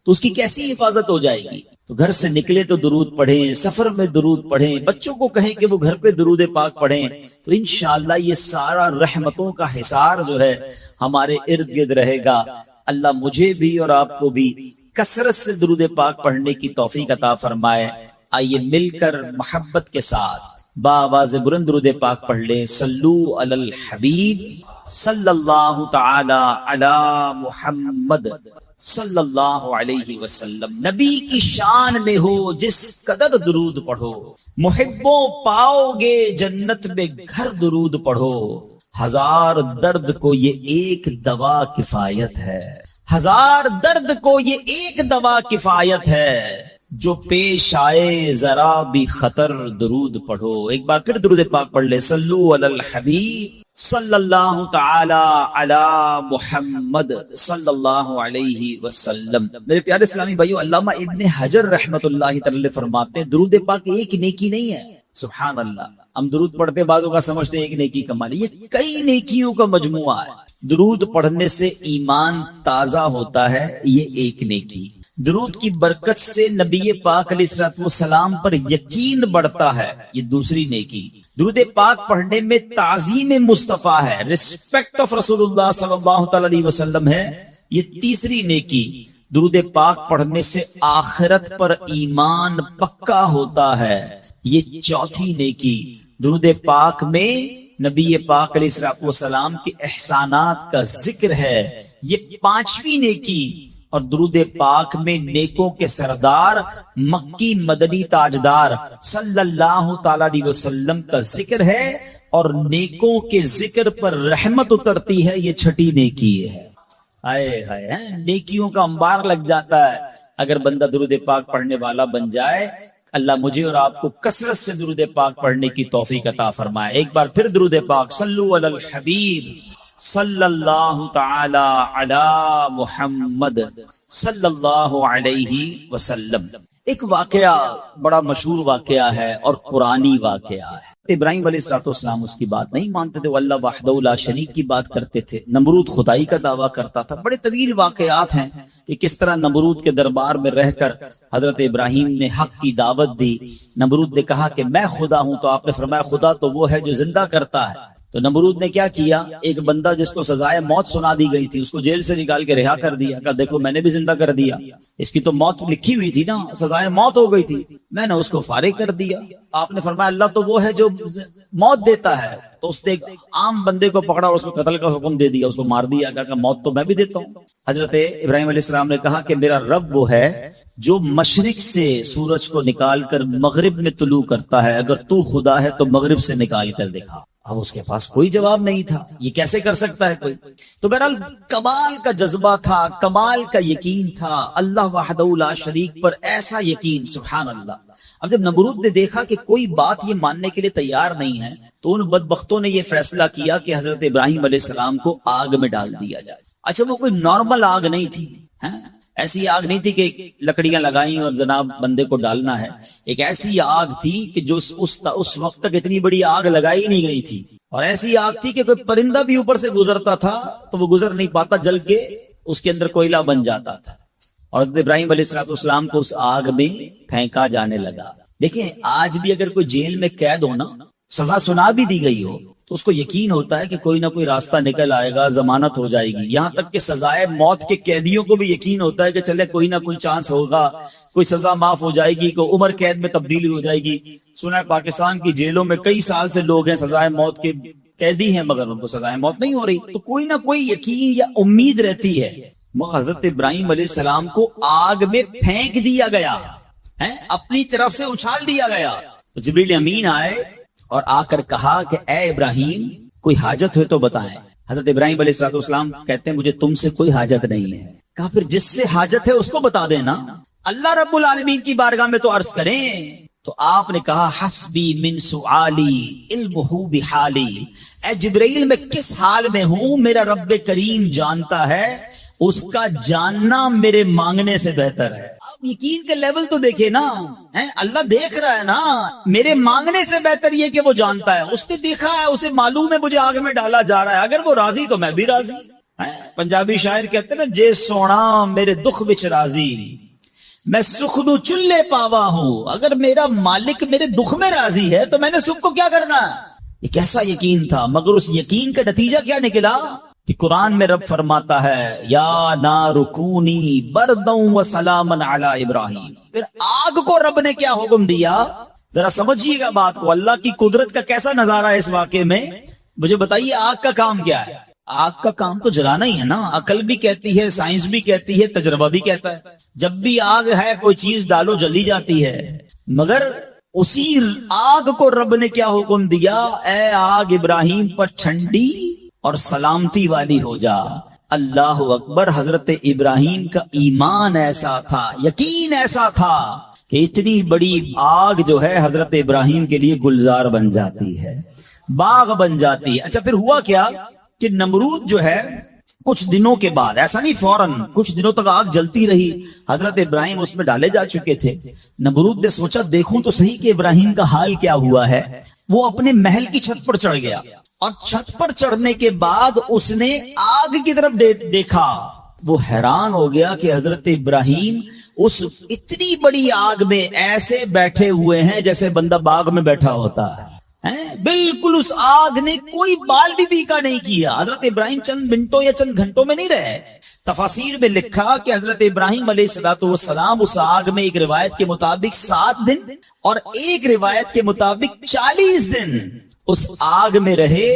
B: تو اس کی کیسی حفاظت ہو جائے گی؟ تو گھر سے نکلے تو درود پڑھیں، سفر میں درود پڑھیں، بچوں کو کہیں کہ وہ گھر پہ درود پاک پڑھیں، تو انشاءاللہ یہ سارا رحمتوں کا حصار جو ہے ہمارے ارد گرد رہے گا۔ اللہ مجھے بھی اور آپ کو بھی کثرت سے درود پاک پڑھنے کی توفیق عطا فرمائے۔ آئیے مل کر محبت کے ساتھ بآواز بلند درود پاک پڑھ لیں۔ صلو علی الحبیب صلی اللہ تعالی علی محمد صلی اللہ علیہ وسلم۔ نبی کی شان میں ہو جس قدر درود پڑھو، محبوں پاؤ گے جنت میں گھر درود پڑھو۔ ہزار درد کو یہ ایک دوا کفایت ہے، ہزار درد کو یہ ایک دوا کفایت ہے، جو پیش آئے ذرا بھی خطر درود پڑھو۔ ایک بار پھر درود پاک پڑھ لے۔ صلو علی الحبیب صلی اللہ تعالی علی محمد صلی اللہ علیہ وسلم۔ میرے پیارے اسلامی بھائیو، علامہ ابن حجر رحمت اللہ تعالی فرماتے ہیں درود پاک ایک نیکی نہیں ہے۔ سبحان اللہ، ہم درود پڑھتے بعضوں کا سمجھتے ہیں ایک نیکی کمالی، یہ کئی نیکیوں کا مجموعہ ہے۔ درود پڑھنے سے ایمان تازہ ہوتا ہے، یہ ایک نیکی۔ درود کی برکت سے نبی پاک علیہ السلام پر یقین بڑھتا ہے، یہ دوسری نیکی۔ درود پاک پڑھنے میں تعظیم مصطفیٰ ہے، ریسپیکٹ آف رسول اللہ صلی اللہ علیہ وسلم ہے، یہ تیسری نیکی۔ درود پاک پڑھنے سے آخرت پر ایمان پکا ہوتا ہے، یہ چوتھی نیکی۔ درود پاک میں نبی پاک علیہ السلام کے احسانات کا ذکر ہے، یہ پانچویں نیکی۔ اور درود پاک میں نیکوں کے سردار مکی مدنی تاجدار صلی اللہ تعالی علیہ وسلم کا ذکر ہے، اور نیکوں کے ذکر پر رحمت اترتی ہے، یہ چھٹی نیکی ہے۔ آئے ہائے، نیکیوں کا انبار لگ جاتا ہے اگر بندہ درود پاک پڑھنے والا بن جائے۔ اللہ مجھے اور آپ کو کثرت سے درود پاک پڑھنے کی توفیق عطا فرمائے۔ ایک بار پھر درود پاک، صلو علی الحبیب صلی اللہ تعالی علی محمد صلی اللہ علیہ وسلم۔ ایک واقعہ بڑا مشہور واقعہ ہے اور قرآنی واقعہ ہے۔ ابراہیم علیہ السلام اس کی بات نہیں مانتے تھے، وہ اللہ وحدہ لا شریک کی بات کرتے تھے۔ نمرود خدائی کا دعویٰ کرتا تھا۔ بڑے طویل واقعات ہیں کہ کس طرح نمرود کے دربار میں رہ کر حضرت ابراہیم نے حق کی دعوت دی۔ نمرود نے کہا کہ میں خدا ہوں، تو آپ نے فرمایا خدا تو وہ ہے جو زندہ کرتا ہے۔ تو نمرود نے کیا کیا، ایک بندہ جس کو سزائے موت سنا دی گئی تھی اس کو جیل سے نکال کے رہا کر دیا، کہا دیکھو میں نے بھی زندہ کر دیا، اس کی تو موت لکھی ہوئی تھی نا، سزائے موت ہو گئی تھی، میں نے اس کو فارغ کر دیا۔ آپ نے فرمایا اللہ تو وہ ہے جو موت دیتا ہے۔ تو اس نے ایک عام بندے کو پکڑا اور اس کو قتل کا حکم دے دیا، اس کو مار دیا، کہا کہ موت تو میں بھی دیتا ہوں۔ حضرت ابراہیم علیہ السلام نے کہا کہ میرا رب وہ ہے جو مشرق سے سورج کو نکال کر مغرب میں طلوع کرتا ہے، اگر تو خدا ہے تو مغرب سے نکال کر دکھا۔ اب اس کے پاس کوئی جواب نہیں تھا، یہ کیسے کر سکتا ہے کوئی؟ تو بہرحال کمال کا جذبہ تھا، کمال کا یقین تھا اللہ وحدہ لا شریک پر، ایسا یقین، سبحان اللہ۔ اب جب نمرود نے دیکھا کہ کوئی بات یہ ماننے کے لیے تیار نہیں ہے، تو ان بدبختوں نے یہ فیصلہ کیا کہ حضرت ابراہیم علیہ السلام کو آگ میں ڈال دیا جائے۔ اچھا وہ کوئی نارمل آگ نہیں تھی، ایسی آگ نہیں تھی کہ لکڑیاں لگائیں اور جناب بندے کو ڈالنا ہے، ایک ایسی آگ تھی کہ جو اس وقت تک اتنی بڑی آگ لگائی نہیں گئی تھی، اور ایسی آگ تھی کہ کوئی پرندہ بھی اوپر سے گزرتا تھا تو وہ گزر نہیں پاتا، جل کے اس کے اندر کوئلہ بن جاتا تھا، اور حضرت ابراہیم علیہ السلام کو اس آگ میں پھینکا جانے لگا۔ دیکھیں آج بھی اگر کوئی جیل میں قید ہو نا، سزا سنا بھی دی گئی ہو، تو اس کو یقین ہوتا ہے کہ کوئی نہ کوئی راستہ نکل آئے گا، ضمانت ہو جائے گی۔ یہاں تک کہ سزائے موت کے قیدیوں کو بھی یقین ہوتا ہے کہ چلے کوئی نہ کوئی چانس ہوگا، کوئی سزا معاف ہو جائے گی، کوئی عمر قید میں تبدیلی ہو جائے گی۔ سنا ہے پاکستان کی جیلوں میں کئی سال سے لوگ ہیں سزائے موت کے قیدی ہیں، مگر ان کو سزائے موت نہیں ہو رہی، تو کوئی نہ کوئی یقین یا امید رہتی ہے۔ حضرت ابراہیم علیہ السلام کو آگ میں پھینک دیا گیا، اپنی طرف سے اچھال دیا گیا۔ تو جبریل امین آئے اور آ کر کہا کہ اے ابراہیم کوئی حاجت ہے تو بتائیں۔ حضرت ابراہیم علیہ السلام کہتے ہیں مجھے تم سے کوئی حاجت نہیں ہے۔ کہا پھر جس سے حاجت ہے اس کو بتا دینا، اللہ رب العالمین کی بارگاہ میں تو عرض کریں۔ تو آپ نے کہا حسبی من سؤالی علمہ بحالی، اے جبرائیل میں کس حال میں ہوں میرا رب کریم جانتا ہے، اس کا جاننا میرے مانگنے سے بہتر ہے۔ اب یقین کے لیول تو دیکھے نا، اللہ دیکھ رہا ہے نا، میرے مانگنے سے بہتر یہ کہ وہ جانتا ہے، اس نے دیکھا ہے، اسے معلوم ہے مجھے آگ میں ڈالا جا رہا ہے، اگر وہ راضی تو میں بھی راضی۔ پنجابی شاعر کہتے ہیں نا، جے سونا میرے دکھ وچ راضی میں سکھ نو چلے پاوا ہوں. اگر میرا مالک میرے دکھ میں راضی ہے تو میں نے سکھ کو کیا کرنا. یہ کیسا یقین تھا. مگر اس یقین کا نتیجہ کیا نکلا کہ قرآن میں رب فرماتا ہے یا نار کونی برداً و سلاما علی ابراہیم. پھر آگ کو رب نے کیا حکم دیا، ذرا سمجھیے گا بات کو. اللہ کی قدرت کا کیسا نظارہ ہے اس واقعے میں. مجھے بتائیے آگ کا کام کیا ہے. آگ کا کام تو جلانا ہی ہے نا. عقل بھی کہتی ہے، سائنس بھی کہتی ہے، تجربہ بھی کہتا ہے جب بھی آگ ہے کوئی چیز ڈالو جلی جاتی ہے. مگر اسی آگ کو رب نے کیا حکم دیا، اے آگ ابراہیم پر ٹھنڈی اور سلامتی والی ہو جا. اللہ اکبر. حضرت ابراہیم کا ایمان ایسا تھا، یقین ایسا تھا کہ اتنی بڑی آگ جو ہے حضرت ابراہیم کے لیے گلزار بن جاتی ہے، باغ بن جاتی ہے. اچھا پھر ہوا کیا کہ نمرود جو ہے کچھ دنوں کے بعد، ایسا نہیں فوراً، کچھ دنوں تک آگ جلتی رہی. حضرت ابراہیم اس میں ڈالے جا چکے تھے. نمرود نے سوچا دیکھوں تو صحیح کہ ابراہیم کا حال کیا ہوا ہے. وہ اپنے محل کی چھت پر چڑھ گیا اور چھت پر چڑھنے کے بعد اس نے آگ کی طرف دیکھا. وہ حیران ہو گیا کہ حضرت ابراہیم اس اتنی بڑی آگ میں ایسے بیٹھے ہوئے ہیں جیسے بندہ باغ میں بیٹھا ہوتا ہے. بالکل اس آگ نے کوئی بال بھی بیکا نہیں کیا. حضرت ابراہیم چند منٹوں یا چند گھنٹوں میں نہیں رہے. تفاسیر میں لکھا کہ حضرت ابراہیم علیہ السلام اس آگ میں ایک روایت کے مطابق 7 دن اور ایک روایت کے مطابق 40 دن اس آگ میں رہے.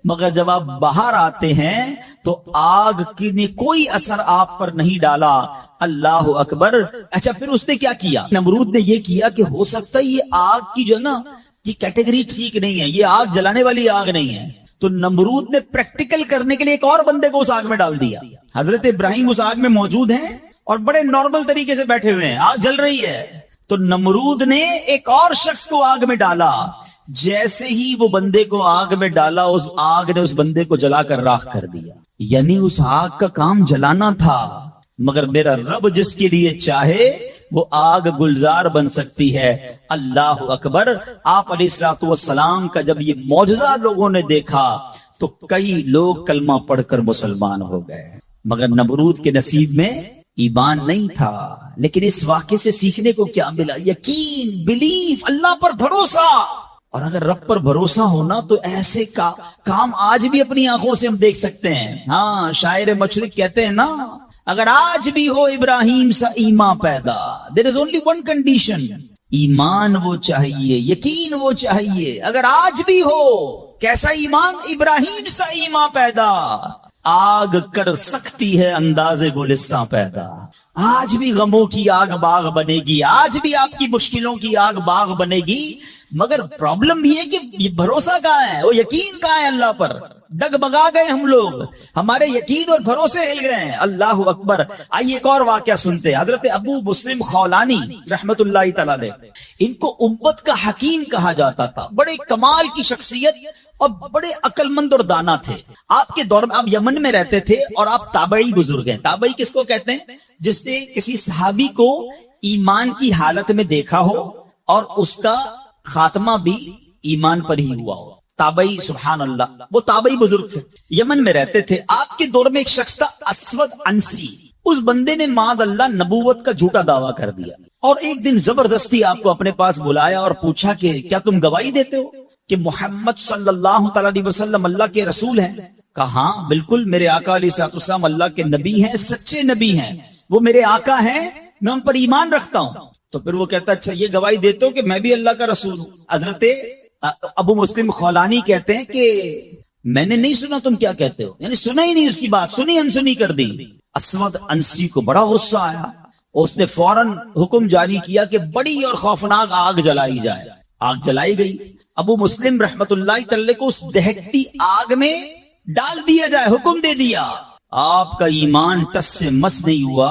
B: مگر جب آپ باہر آتے ہیں تو آگ کی نے کوئی اثر آپ پر نہیں ڈالا. اللہ اکبر. اچھا پھر اس نے کیا کیا، نمرود نے یہ کیا کہ ہو سکتا ہے یہ آگ کی جو نا یہ کیٹیگری ٹھیک نہیں ہے، یہ آگ جلانے والی آگ نہیں ہے. تو نمرود نے پریکٹیکل کرنے کے لیے ایک اور بندے کو اس آگ میں ڈال دیا. حضرت ابراہیم اس آگ میں موجود ہیں اور بڑے نارمل طریقے سے بیٹھے ہوئے ہیں، آگ جل رہی ہے. تو نمرود نے ایک اور شخص کو آگ میں ڈالا. جیسے ہی وہ بندے کو آگ میں ڈالا اس آگ نے اس بندے کو جلا کر راکھ کر دیا. یعنی اس آگ کا کام جلانا تھا، مگر میرا رب جس کے لیے چاہے وہ آگ گلزار بن سکتی ہے. اللہ اکبر. آپ علیہ الصلوۃ والسلام کا جب یہ معجزہ لوگوں نے دیکھا تو کئی لوگ کلمہ پڑھ کر مسلمان ہو گئے. مگر نمرود کے نصیب میں ایمان نہیں تھا. لیکن اس واقعے سے سیکھنے کو کیا ملا، یقین، بلیف، اللہ پر بھروسہ. اور اگر رب پر بھروسہ ہونا تو ایسے کام آج بھی اپنی آنکھوں سے ہم دیکھ سکتے ہیں. ہاں شاعر مشرق کہتے ہیں نا، اگر آج بھی ہو ابراہیم سا ایمان پیدا، there is only one condition، ایمان وہ چاہیے، یقین وہ چاہیے. اگر آج بھی ہو کیسا ایمان، ابراہیم سا ایمان پیدا، آگ کر سکتی ہے انداز گلستان پیدا. آج بھی غموں کی آگ باغ بنے گی، آج بھی آپ کی مشکلوں کی آگ باغ بنے گی. مگر پرابلم یہ ہے کہ یہ بھروسہ کہاں ہے، وہ یقین کہاں ہے اللہ پر. ڈگمگا گئے ہم لوگ، ہمارے یقین اور بھروسے ہل گئے ہیں. اللہ اکبر. آئیے ایک اور واقعہ سنتے. حضرت ابو مسلم خولانی رحمت اللہ تعالی علیہ، ان کو امت کا حکیم کہا جاتا تھا. بڑے کمال کی شخصیت اور بڑے عقل مند اور دانا تھے. آپ کے دور میں آپ یمن میں رہتے تھے اور آپ تابعی بزرگ ہیں. تابعی کس کو کہتے ہیں؟ جس نے کسی صحابی کو ایمان کی حالت میں دیکھا ہو اور اس کا خاتمہ بھی ایمان پر ہی ہوا ہو. تابعی، سبحان اللہ. وہ تابعی بزرگ تھے، یمن میں رہتے تھے. آپ کے دور میں ایک شخص تھا اسود انسی. اس بندے نے معاذ اللہ نبوت کا جھوٹا دعویٰ کر دیا اور ایک دن زبردستی آپ کو اپنے پاس بلایا اور پوچھا کہ کیا تم گواہی دیتے ہو کہ محمد صلی اللہ تعالی علیہ وسلم اللہ کے رسول ہیں؟ کہا ہاں بالکل، میرے آقا علیہ السلام اللہ کے نبی ہیں، سچے نبی ہیں، وہ میرے آقا ہیں، میں ان پر ایمان رکھتا ہوں. تو پھر وہ کہتا اچھا یہ گواہی دیتے ہو کہ میں بھی اللہ کا رسول ہوں؟ حضرت ابو مسلم خولانی کہتے ہیں کہ میں نے نہیں سنا تم کیا کہتے ہو، یعنی سنا ہی نہیں اس کی بات، سنی انسنی کر دی. اسود انسی کو بڑا غصہ آیا، اس نے فوراً حکم جاری کیا کہ بڑی اور خوفناک آگ جلائی جائے. آگ جلائی گئی. ابو مسلم رحمت اللہ تعالی کو اس دہکتی آگ میں ڈال دیا جائے، حکم دے دیا. آپ کا ایمان ٹس سے مس نہیں ہوا،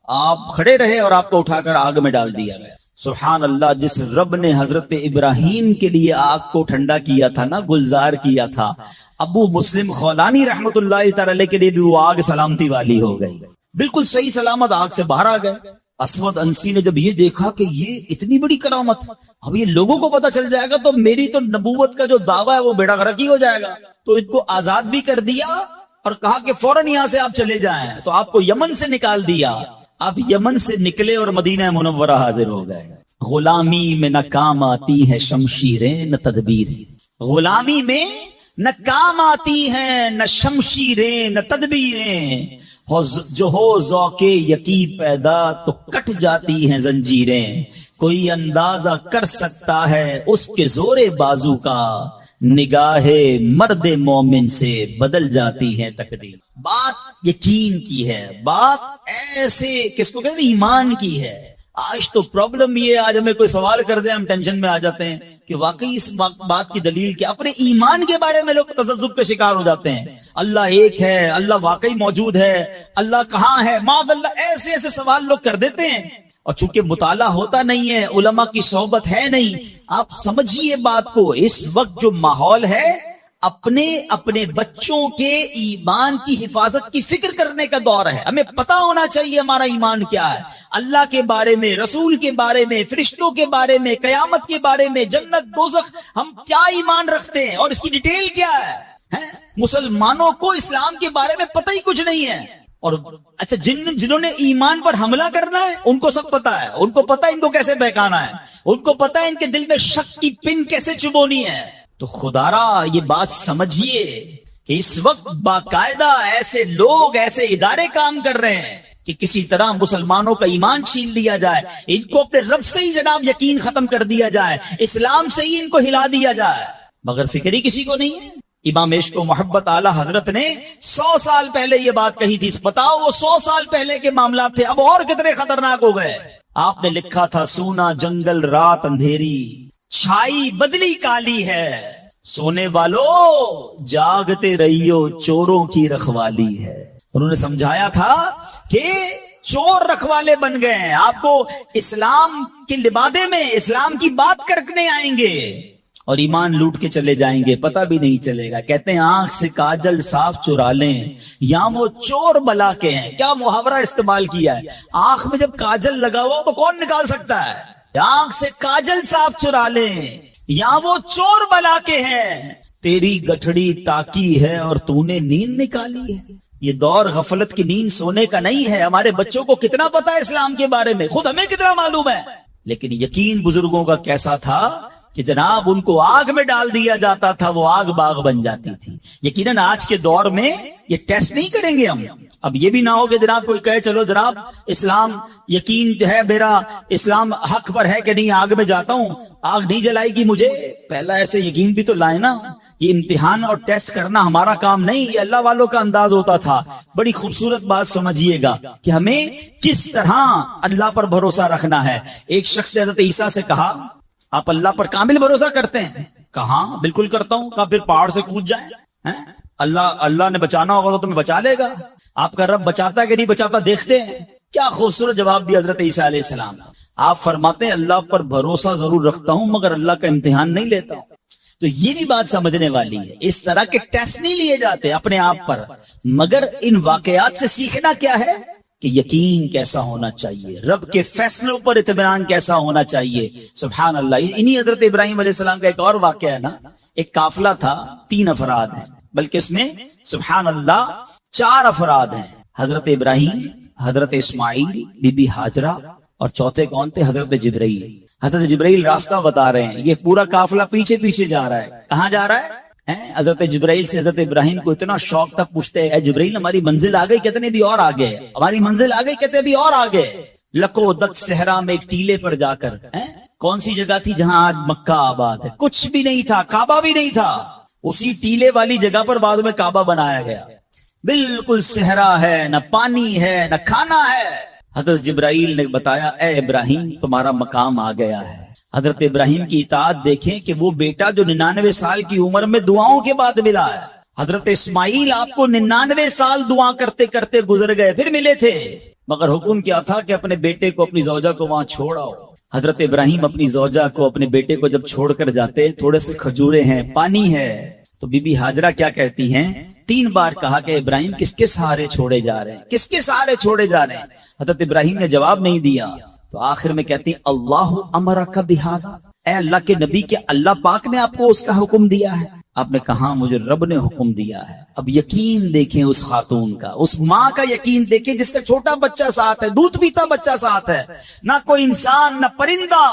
B: آپ کھڑے رہے اور آپ کو اٹھا کر آگ میں ڈال دیا گیا. سبحان اللہ. جس رب نے حضرت ابراہیم کے لیے آگ کو ٹھنڈا کیا تھا نا، گلزار کیا تھا، ابو مسلم خولانی رحمت اللہ تعالی کے لیے بھی وہ آگ سلامتی والی ہو گئی. بالکل صحیح سلامت آگ سے باہر آ گئے. اسود انسی نے جب یہ دیکھا کہ یہ اتنی بڑی کرامت، اب یہ لوگوں کو پتا چل جائے گا تو میری تو نبوت کا جو دعویٰ ہے وہ بیڑا غرق ہی ہو جائے گا. تو ان کو آزاد بھی کر دیا اور کہا کہ فوراً یہاں سے آپ چلے جائیں، تو آپ کو یمن سے نکال دیا. آپ یمن سے نکلے اور مدینہ منورہ حاضر ہو گئے. غلامی میں نہ کام آتی ہے شمشیریں نہ تدبیریں. غلامی میں نہ کام آتی ہیں نہ شمشیریں نہ تدبیریں. جو ہو ذوق یقین پیدا تو کٹ جاتی ہیں زنجیریں. کوئی اندازہ کر سکتا ہے اس کے زور بازو کا، نگاہ مرد مومن سے بدل جاتی ہے تقدیر. بات یقین کی ہے، بات ایسے کس کو کہتے ہیں، ایمان کی ہے. آج تو پرابلم یہ ہے، آج ہمیں کوئی سوال کر دے ہم ٹینشن میں آ جاتے ہیں کہ واقعی اس بات کی دلیل کیا. اپنے ایمان کے بارے میں لوگ تذبذب کے شکار ہو جاتے ہیں. اللہ ایک ہے، اللہ واقعی موجود ہے، اللہ کہاں ہے، معاذ اللہ، ایسے ایسے سوال لوگ کر دیتے ہیں. اور چونکہ مطالعہ ہوتا نہیں ہے، علماء کی صحبت ہے نہیں. آپ سمجھیے بات کو، اس وقت جو ماحول ہے اپنے بچوں کے ایمان کی حفاظت کی فکر کرنے کا دور ہے. ہمیں پتا ہونا چاہیے ہمارا ایمان کیا ہے، اللہ کے بارے میں، رسول کے بارے میں، فرشتوں کے بارے میں، قیامت کے بارے میں، جنت دوزخ، ہم کیا ایمان رکھتے ہیں اور اس کی ڈیٹیل کیا ہے. مسلمانوں کو اسلام کے بارے میں پتہ ہی کچھ نہیں ہے. اور اچھا جنہوں نے ایمان پر حملہ کرنا ہے ان کو سب پتا ہے، ان کو پتا ہے ان کو کیسے بہکانا ہے، ان کو پتا ہے ان کے دل میں شک کی پن کیسے چبونی ہے. تو خدا را یہ بات سمجھیے کہ اس وقت باقاعدہ ایسے لوگ، ایسے ادارے کام کر رہے ہیں کہ کسی طرح مسلمانوں کا ایمان چھین لیا جائے، ان کو اپنے رب سے ہی جناب یقین ختم کر دیا جائے، اسلام سے ہی ان کو ہلا دیا جائے. مگر فکر ہی کسی کو نہیں ہے. امام عشق و محبت اعلی حضرت نے 100 سال پہلے یہ بات کہی تھی. بتاؤ وہ 100 سال پہلے کے معاملات تھے، اب اور کتنے خطرناک ہو گئے. آپ نے لکھا تھا سونا جنگل رات اندھیری، چھائی بدلی کالی ہے، سونے والو جاگتے رہیو چوروں کی رکھوالی ہے. انہوں نے سمجھایا تھا کہ چور رکھوالے بن گئے ہیں، آپ کو اسلام کے لبادے میں اسلام کی بات کرنے آئیں گے اور ایمان لوٹ کے چلے جائیں گے، پتہ بھی نہیں چلے گا. کہتے ہیں آنکھ سے کاجل صاف چرا لیں یا وہ چور بلا کے ہیں. کیا محاورہ استعمال کیا ہے. آنکھ میں جب کاجل لگا ہوا تو کون نکال سکتا ہے. آنکھ سے کاجل صاف چرا لیں یا وہ چور بلا کے ہیں. تیری گٹھڑی تاکی ہے اور تو نے نیند نکالی ہے. یہ دور غفلت کی نیند سونے کا نہیں ہے. ہمارے بچوں کو کتنا پتا ہے اسلام کے بارے میں، خود ہمیں کتنا معلوم ہے. لیکن یقین بزرگوں کا کیسا تھا کہ جناب ان کو آگ میں ڈال دیا جاتا تھا، وہ آگ باغ بن جاتی تھی. یقیناً آج کے دور میں یہ ٹیسٹ نہیں کریں گے ہم. اب یہ بھی نہ ہو کہ جناب کوئی کہے چلو جناب اسلام یقین جو ہے میرا، اسلام حق پر ہے کہ نہیں، آگ میں جاتا ہوں، آگ نہیں جلائے گی مجھے. پہلا ایسے یقین بھی تو لائے نا. یہ امتحان اور ٹیسٹ کرنا ہمارا کام نہیں، یہ اللہ والوں کا انداز ہوتا تھا. بڑی خوبصورت بات سمجھیے گا کہ ہمیں کس طرح اللہ پر بھروسہ رکھنا ہے. ایک شخص نے حضرت عیسیٰ سے کہا آپ اللہ پر کامل بھروسہ کرتے ہیں؟ کہا بالکل کرتا ہوں. کہا پھر پہاڑ سے کود جائیں، اللہ نے بچانا ہوگا تو تمہیں بچا لے گا. آپ کا رب بچاتا ہے کہ نہیں بچاتا دیکھتے ہیں. کیا خوبصورت جواب دیا حضرت عیسیٰ علیہ السلام. آپ فرماتے ہیں اللہ پر بھروسہ ضرور رکھتا ہوں مگر اللہ کا امتحان نہیں لیتا ہوں. تو یہ بھی بات سمجھنے والی ہے. اس طرح کے ٹیسٹ نہیں لیے جاتے اپنے آپ پر، مگر ان واقعات سے سیکھنا کیا ہے کہ یقین کیسا ہونا چاہیے، رب کے فیصلوں پر اطمینان کیسا ہونا چاہیے. سبحان اللہ. انہی حضرت ابراہیم علیہ السلام کا ایک اور واقعہ ہے نا. ایک قافلہ تھا، 3 افراد ہیں، بلکہ اس میں سبحان اللہ 4 افراد ہیں. حضرت ابراہیم، حضرت اسماعیل، بی بی ہاجرہ، اور چوتھے کون تھے؟ حضرت جبرائیل. حضرت جبرائیل راستہ بتا رہے ہیں. یہ پورا قافلہ پیچھے پیچھے جا رہا ہے. کہاں جا رہا ہے؟ حضرت جبرائیل سے حضرت ابراہیم کو اتنا شوق تھا، پوچھتے ہیں اے جبرائیل ہماری منزل آ گئی؟ کہتے ہیں بھی اور آگے. ہماری منزل آ گئی؟ کہتے ہیں بھی اور آگے. لکو دک صحرا میں ایک ٹیلے پر جا کر، کون سی جگہ تھی جہاں آج مکہ آباد ہے؟ کچھ بھی نہیں تھا، کعبہ بھی نہیں تھا. اسی ٹیلے والی جگہ پر بعد میں کعبہ بنایا گیا. بالکل صحرا ہے، نہ پانی ہے نہ کھانا ہے. حضرت جبرائیل نے بتایا اے ابراہیم تمہارا مقام آ گیا ہے. حضرت ابراہیم کی اطاعت دیکھیں کہ وہ بیٹا جو 99 سال کی عمر میں دعاؤں کے بعد ملا ہے. حضرت اسماعیل آپ کو 99 سال دعا کرتے کرتے گزر گئے، پھر ملے تھے، مگر حکم کیا تھا کہ اپنے بیٹے کو، اپنی زوجہ کو وہاں چھوڑ آؤ. حضرت ابراہیم اپنی زوجہ کو، اپنے بیٹے کو جب چھوڑ کر جاتے، تھوڑے سے کھجورے ہیں، پانی ہے، تو بی بی ہاجرہ کیا کہتی ہیں؟ 3 بار کہا کہ ابراہیم کس کے سہارے چھوڑے جا رہے ہیں، کس کے سہارے چھوڑے جا رہے ہیں؟ حضرت ابراہیم نے جواب نہیں دیا. تو آخر میں کہتی اللہ امرک بہذا، اے اللہ کے نبی، کہ اللہ پاک نے آپ کو اس کا حکم دیا ہے؟ آپ نے کہا مجھے رب نے حکم دیا ہے. اب یقین دیکھیں اس خاتون کا, اس ماں کا یقین دیکھیں جس کا چھوٹا بچہ ساتھ ہے, دودھ پیتا بچہ ساتھ ہے, نہ کوئی انسان نہ پرندہ.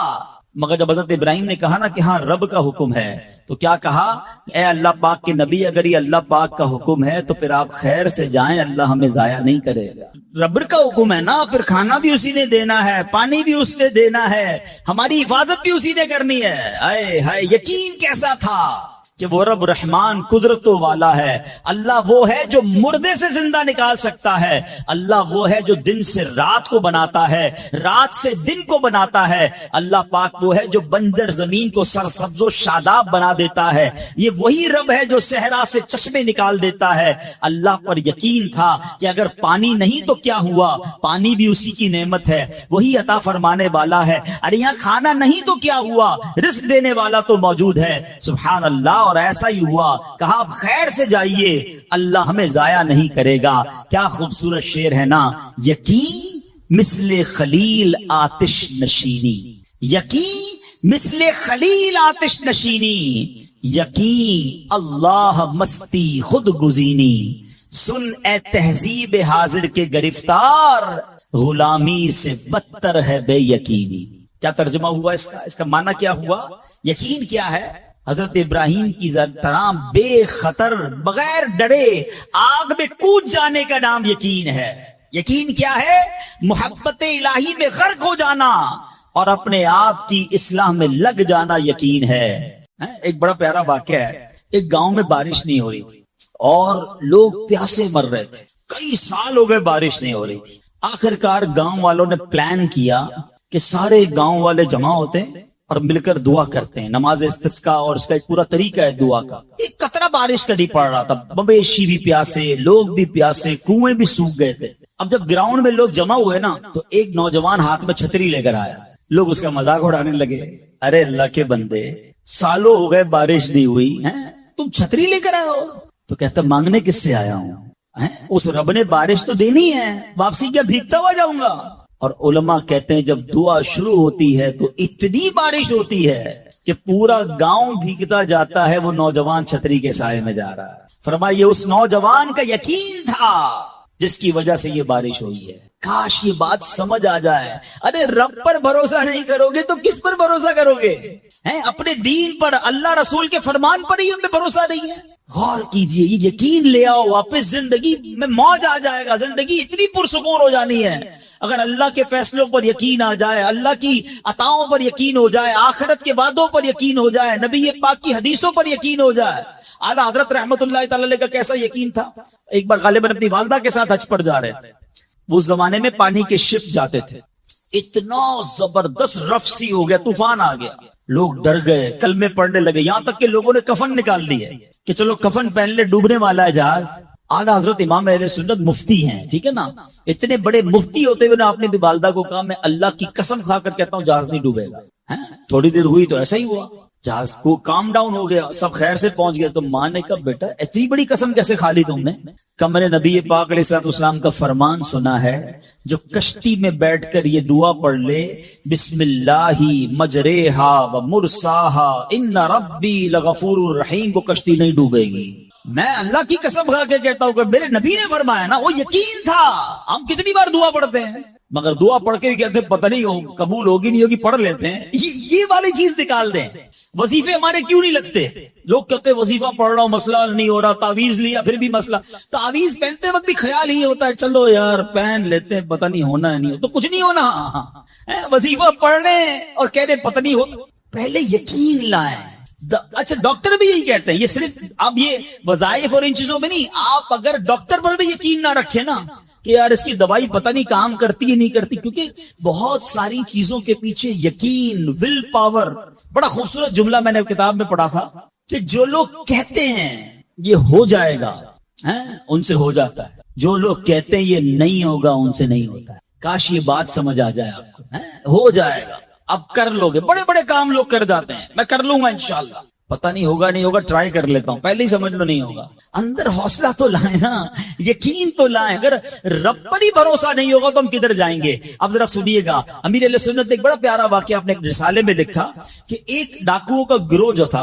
B: مگر جب حضرت ابراہیم نے کہا نا کہ ہاں رب کا حکم ہے, تو کیا کہا, اے اللہ پاک کے نبی, اگر یہ اللہ پاک کا حکم ہے تو پھر آپ خیر سے جائیں, اللہ ہمیں ضائع نہیں کرے گا. رب کا حکم ہے نا, پھر کھانا بھی اسی نے دینا ہے, پانی بھی اس نے دینا ہے, ہماری حفاظت بھی اسی نے کرنی ہے. اے ہائے یقین کیسا تھا کہ وہ رب رحمان قدرتوں والا ہے. اللہ وہ ہے جو مردے سے زندہ نکال سکتا ہے. اللہ وہ ہے جو دن سے رات کو بناتا ہے, رات سے دن کو بناتا ہے. اللہ پاک وہ ہے جو بنجر زمین کو سرسبز و شاداب بنا دیتا ہے. یہ وہی رب ہے جو صحرا سے چشمے نکال دیتا ہے. اللہ پر یقین تھا کہ اگر پانی نہیں تو کیا ہوا, پانی بھی اسی کی نعمت ہے, وہی عطا فرمانے والا ہے. ارے یہاں کھانا نہیں تو کیا ہوا, رزق دینے والا تو موجود ہے. سبحان اللہ. اور ایسا ہی ہوا, کہا اب خیر سے جائیے, اللہ ہمیں ضائع نہیں کرے گا. کیا خوبصورت شعر ہے نا, یقین مثل خلیل آتش نشینی, یقین مثل خلیل آتش نشینی, یقین اللہ مستی خود گزینی, سن اے تہذیب حاضر کے گرفتار, غلامی سے بدتر ہے بے یقینی. کیا ترجمہ ہوا اس کا معنی کیا ہوا؟ یقین کیا ہے؟ حضرت ابراہیم کی طرح بے خطر بغیر ڈرے آگ میں کود جانے کا نام یقین ہے. یقین کیا ہے؟ محبت الہی میں غرق ہو جانا اور اپنے آپ کی اصلاح میں لگ جانا یقین ہے. ایک بڑا پیارا واقعہ ہے, ایک گاؤں میں بارش نہیں ہو رہی تھی اور لوگ پیاسے مر رہے تھے, کئی سال ہو گئے بارش نہیں ہو رہی تھی. آخرکار گاؤں والوں نے پلان کیا کہ سارے گاؤں والے جمع ہوتے ہیں اور مل کر دعا کرتے ہیں, نماز استسقاء, اور اس کا ایک پورا طریقہ ہے دعا کا. ایک قطرہ بارش کا نہیں پڑ رہا تھا, مویشی بھی پیاسے, لوگ بھی پیاسے, کنویں بھی سوکھ گئے تھے. اب جب گراؤنڈ میں لوگ جمع ہوئے نا, تو ایک نوجوان ہاتھ میں چھتری لے کر آیا. لوگ اس کا مذاق اڑانے لگے, ارے اللہ کے بندے, سالوں ہو گئے بارش نہیں ہوئی ہیں, تم چھتری لے کر آئے ہو. تو کہتا مانگنے کس سے آیا ہوں, اس رب نے بارش تو دینی ہے, واپسی کیا بھیگتا ہوا جاؤں گا. اور علماء کہتے ہیں جب دعا شروع ہوتی ہے تو اتنی بارش ہوتی ہے کہ پورا گاؤں بھیگتا جاتا ہے, وہ نوجوان چھتری کے سائے میں جا رہا ہے. فرمایا یہ اس نوجوان کا یقین تھا جس کی وجہ سے یہ بارش ہوئی ہے. کاش یہ بات سمجھ آ جائے. ارے رب پر بھروسہ نہیں کرو گے تو کس پر بھروسہ کرو گے؟ اپنے دین پر, اللہ رسول کے فرمان پر ہی ہمیں بھروسہ نہیں ہے. غور کیجئے, یہ یقین لے آؤ واپس, زندگی میں موج آ جائے گا, زندگی اتنی پرسکون ہو جانی ہے. اگر اللہ کے فیصلوں پر یقین آ جائے, اللہ کی عطاؤں پر یقین ہو جائے, آخرت کے وعدوں پر یقین ہو جائے, نبی پاک کی حدیثوں پر یقین ہو جائے. اعلیٰ حضرت رحمت اللہ تعالی علیہ کا کیسا یقین تھا. ایک بار غالباً اپنی والدہ کے ساتھ حج پر جا رہے تھے. اس زمانے میں پانی کے شپ جاتے تھے, اتنا زبردست رف سی ہو گیا, طوفان آ گیا, لوگ ڈر گئے, کلمے پڑھنے لگے, یہاں تک کہ لوگوں نے کفن نکال لی ہے کہ چلو کفن پہن لے, ڈوبنے والا ہے جہاز. اعلیٰ حضرت امام اہل سنت مفتی ہیں, ٹھیک ہے نا, اتنے بڑے مفتی ہوتے ہوئے آپ نے بھی والدہ کو کہا میں اللہ کی قسم کھا کر کہتا ہوں جہاز نہیں ڈوبے گا. تھوڑی دیر ہوئی تو ایسا ہی ہوا, جہاز کو کام ڈاؤن ہو گیا, سب خیر سے پہنچ گئے. تو ماں نے کہا بیٹا اتنی بڑی قسم کیسے کھا لی تم نے؟ کمرے نبی پاک علیہ الصلوۃ والسلام کا فرمان سنا ہے, جو کشتی میں بیٹھ کر یہ دعا پڑھ لے, بسم اللہ مجریہا و مرساہا ان ربی لغفور رحیم, کو کشتی نہیں ڈوبے گی. میں اللہ کی قسم کھا کے کہتا ہوں کہ میرے نبی نے فرمایا نا, وہ یقین تھا. ہم کتنی بار دعا پڑھتے ہیں مگر دعا پڑھ کے بھی کہتے ہیں پتہ نہیں قبول ہوگی نہیں ہوگی, پڑھ لیتے ہیں. یہ والی چیز نکال دیں. وظیفے ہمارے کیوں نہیں لگتے؟ لوگ کہتے ہیں وظیفہ پڑھ رہا ہوں مسئلہ نہیں ہو رہا, تعویذ لیا پھر بھی مسئلہ. تعویذ پہنتے وقت بھی خیال ہی ہوتا ہے چلو یار پہن لیتے ہیں, پتہ نہیں ہونا ہے نہیں ہو تو کچھ نہیں ہونا. وظیفہ پڑھ لیں اور کہہ رہے پتہ نہیں ہو, پہلے یقین لائیں. اچھا ڈاکٹر بھی یہی کہتے ہیں, یہ صرف اب یہ وظائف اور ان چیزوں میں نہیں, آپ اگر ڈاکٹر پر بھی یقین نہ رکھیں نا کہ یار اس کی دوائی پتہ نہیں کام کرتی ہے نہیں کرتی, کیونکہ بہت ساری چیزوں کے پیچھے یقین, ول پاور. بڑا خوبصورت جملہ میں نے کتاب میں پڑھا تھا کہ جو لوگ کہتے ہیں یہ ہو جائے گا ان سے ہو جاتا ہے, جو لوگ کہتے ہیں یہ نہیں ہوگا ان سے نہیں ہوتا ہے. کاش یہ بات سمجھ آ جائے آپ کو, ہو جائے گا, اب کر لو گے. بڑے بڑے کام لوگ کر جاتے ہیں, میں کر لوں گا انشاءاللہ, پتہ نہیں ہوگا نہیں ہوگا, ٹرائی کر لیتا ہوں, پہلے ہی سمجھ لو نہیں ہوگا. اندر حوصلہ تو لائیں نا, یقین تو لائیں. اگر رب پر ہی بھروسہ نہیں ہوگا تو ہم کدھر جائیں گے؟ اب ذرا سنیے گا, امیر علیہ سنت نے ایک بڑا پیارا واقعہ اپنے رسالے میں لکھا کہ ایک ڈاکوؤں کا گروہ جو تھا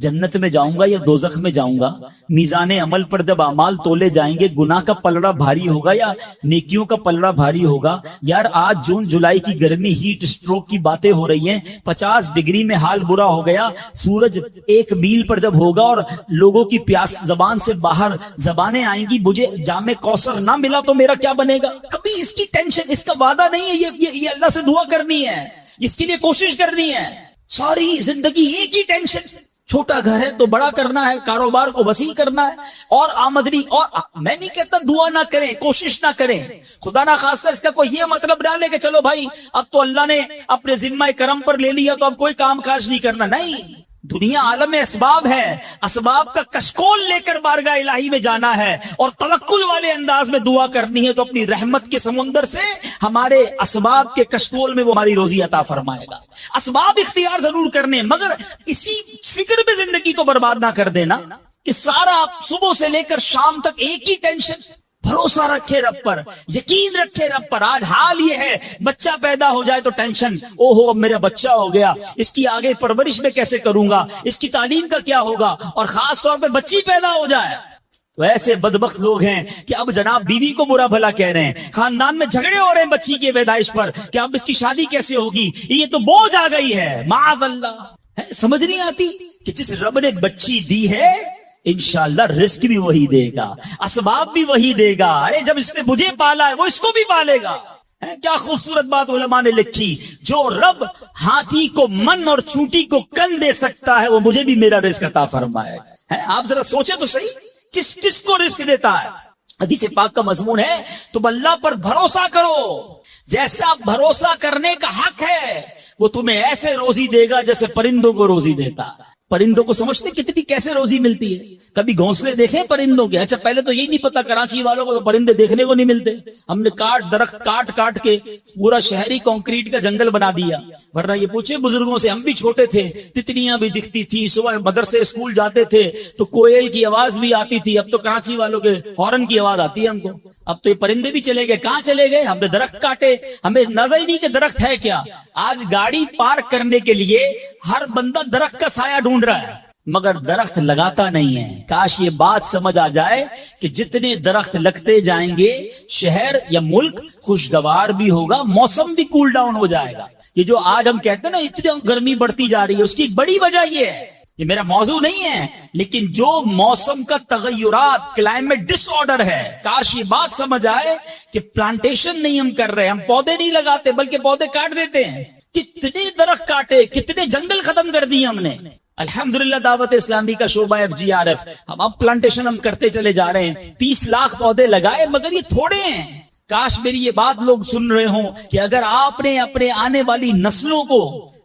B: جنت میں جاؤں گا یا دوزخ میں جاؤں گا؟ میزان عمل پر جب اعمال تولے جائیں گے گناہ کا پلڑا بھاری ہوگا یا نیکیوں کا پلڑا بھاری ہوگا؟ یار آج جون جولائی کی گرمی ہیٹ سٹروک کی باتیں ہو رہی ہیں، 50 ڈگری میں حال برا ہو گیا، سورج 1 میل پر جب ہوگا اور لوگوں کی پیاس زبان سے باہر زبانیں آئیں گی، مجھے جام کوثر نہ ملا تو میرا کیا بنے گا؟ کبھی اس کی ٹینشن، اس کا وعدہ نہیں ہے، یہ اللہ سے دعا کرنی ہے، اس کے لیے کوشش کرنی ہے۔ ساری زندگی ایک ہی ٹینشن، چھوٹا گھر ہے تو بڑا کرنا ہے، کاروبار کو وسیع کرنا ہے، اور آمدنی، اور میں نہیں کہتا دعا نہ کریں، کوشش نہ کریں، خدا نہ خواستہ اس کا کوئی یہ مطلب نہ لے کہ چلو بھائی اب تو اللہ نے اپنے ذمہ کرم پر لے لیا تو اب کوئی کام کاج نہیں کرنا۔ نہیں، دنیا عالم اسباب ہے، اسباب کا کشکول لے کر بارگاہ الہی میں جانا ہے اور توکل والے انداز میں دعا کرنی ہے، تو اپنی رحمت کے سمندر سے ہمارے اسباب کے کشکول میں وہ ہماری روزی عطا فرمائے گا۔ اسباب اختیار ضرور کرنے، مگر اسی فکر میں زندگی تو برباد نہ کر دینا کہ سارا صبح سے لے کر شام تک ایک ہی ٹینشن۔ بھروسہ رکھے رب پر، یقین رکھے رب پر۔ آج حال یہ ہے، بچہ پیدا ہو جائے تو ٹینشن، او ہو اب میرا بچہ ہو گیا، اس کی آگے پرورش میں کیسے کروں گا، اس کی تعلیم کا کیا ہوگا، اور خاص طور پہ بچی پیدا ہو جائے تو ایسے بدبخت لوگ ہیں کہ اب جناب بیوی کو برا بھلا کہہ رہے ہیں، خاندان میں جھگڑے ہو رہے ہیں بچی کی پیدائش پر کہ اب اس کی شادی کیسے ہوگی، یہ تو بوجھ آ گئی ہے، معاذ اللہ۔ سمجھ نہیں آتی کہ جس رب نے بچی دی ہے انشاءاللہ رزق بھی وہی دے گا، اسباب بھی وہی دے گا۔ ارے جب اس نے مجھے پالا ہے وہ اس کو بھی پالے گا۔ کیا خوبصورت بات علماء نے لکھی، جو رب ہاتھی کو من اور چونٹی کو کن دے سکتا ہے وہ مجھے بھی میرا رزق عطا فرمائے گا۔ آپ ذرا سوچیں تو صحیح، کس کو رزق دیتا ہے؟ حدیث پاک کا مضمون ہے تم اللہ پر بھروسہ کرو، جیسا بھروسہ کرنے کا حق ہے وہ تمہیں ایسے روزی دے گا جیسے پرندوں کو روزی دیتا ہے۔ پرندوں کو سمجھتے کتنی کیسے روزی ملتی ہے؟ کبھی گھونسلے دیکھے پرندوں کے؟ اچھا پہلے تو یہی نہیں پتا کراچی والوں کو تو پرندے دیکھنے کو نہیں ملتے، ہم نے درخت کاٹ کے پورا شہری کنکریٹ کا جنگل بنا دیا، ورنہ یہ پوچھے بزرگوں سے، ہم بھی چھوٹے تھے تتلیاں بھی دکھتی تھی، صبح مدرسے اسکول جاتے تھے تو کوئل کی آواز بھی آتی تھی، اب تو کراچی والوں کے ہارن کی آواز آتی ہے ہم کو۔ اب تو یہ پرندے بھی چلے گئے، کہاں چلے گئے؟ ہم نے درخت کاٹے، ہمیں نظر ہی نہیں کہ درخت ہے کیا۔ آج گاڑی پارک کرنے کے لیے ہر بندہ درخت کا سایہ ڈھونڈ رہا ہے مگر درخت لگاتا نہیں ہے۔ کاش یہ بات سمجھ آ جائے کہ جتنے درخت لگتے جائیں گے شہر یا ملک خوشگوار بھی ہوگا، موسم بھی کول ڈاؤن ہو جائے گا۔ یہ جو آج ہم کہتے ہیں نا اتنی گرمی بڑھتی جا رہی ہے، اس کی ایک بڑی وجہ یہ ہے، یہ میرا موضوع نہیں ہے، لیکن جو موسم کا تغیرات، کلائمیٹ ڈس آرڈر ہے، کاش یہ بات سمجھ آئے کہ پلانٹیشن نہیں ہم کر رہے، ہم پودے نہیں لگاتے بلکہ پودے کاٹ دیتے ہیں۔ کتنے درخت کاٹے، کتنے جنگل ختم کر دیے ہم نے۔ الحمدللہ دعوت اسلامی کا شعبہ FGRF، ہم اب پلانٹیشن ہم کرتے چلے جا رہے ہیں، 30 لاکھ پودے لگائے، مگر یہ تھوڑے ہیں۔ کاش میری یہ بات لوگ سن رہے ہوں کہ اگر آپ نے اپنے آنے والی نسلوں کو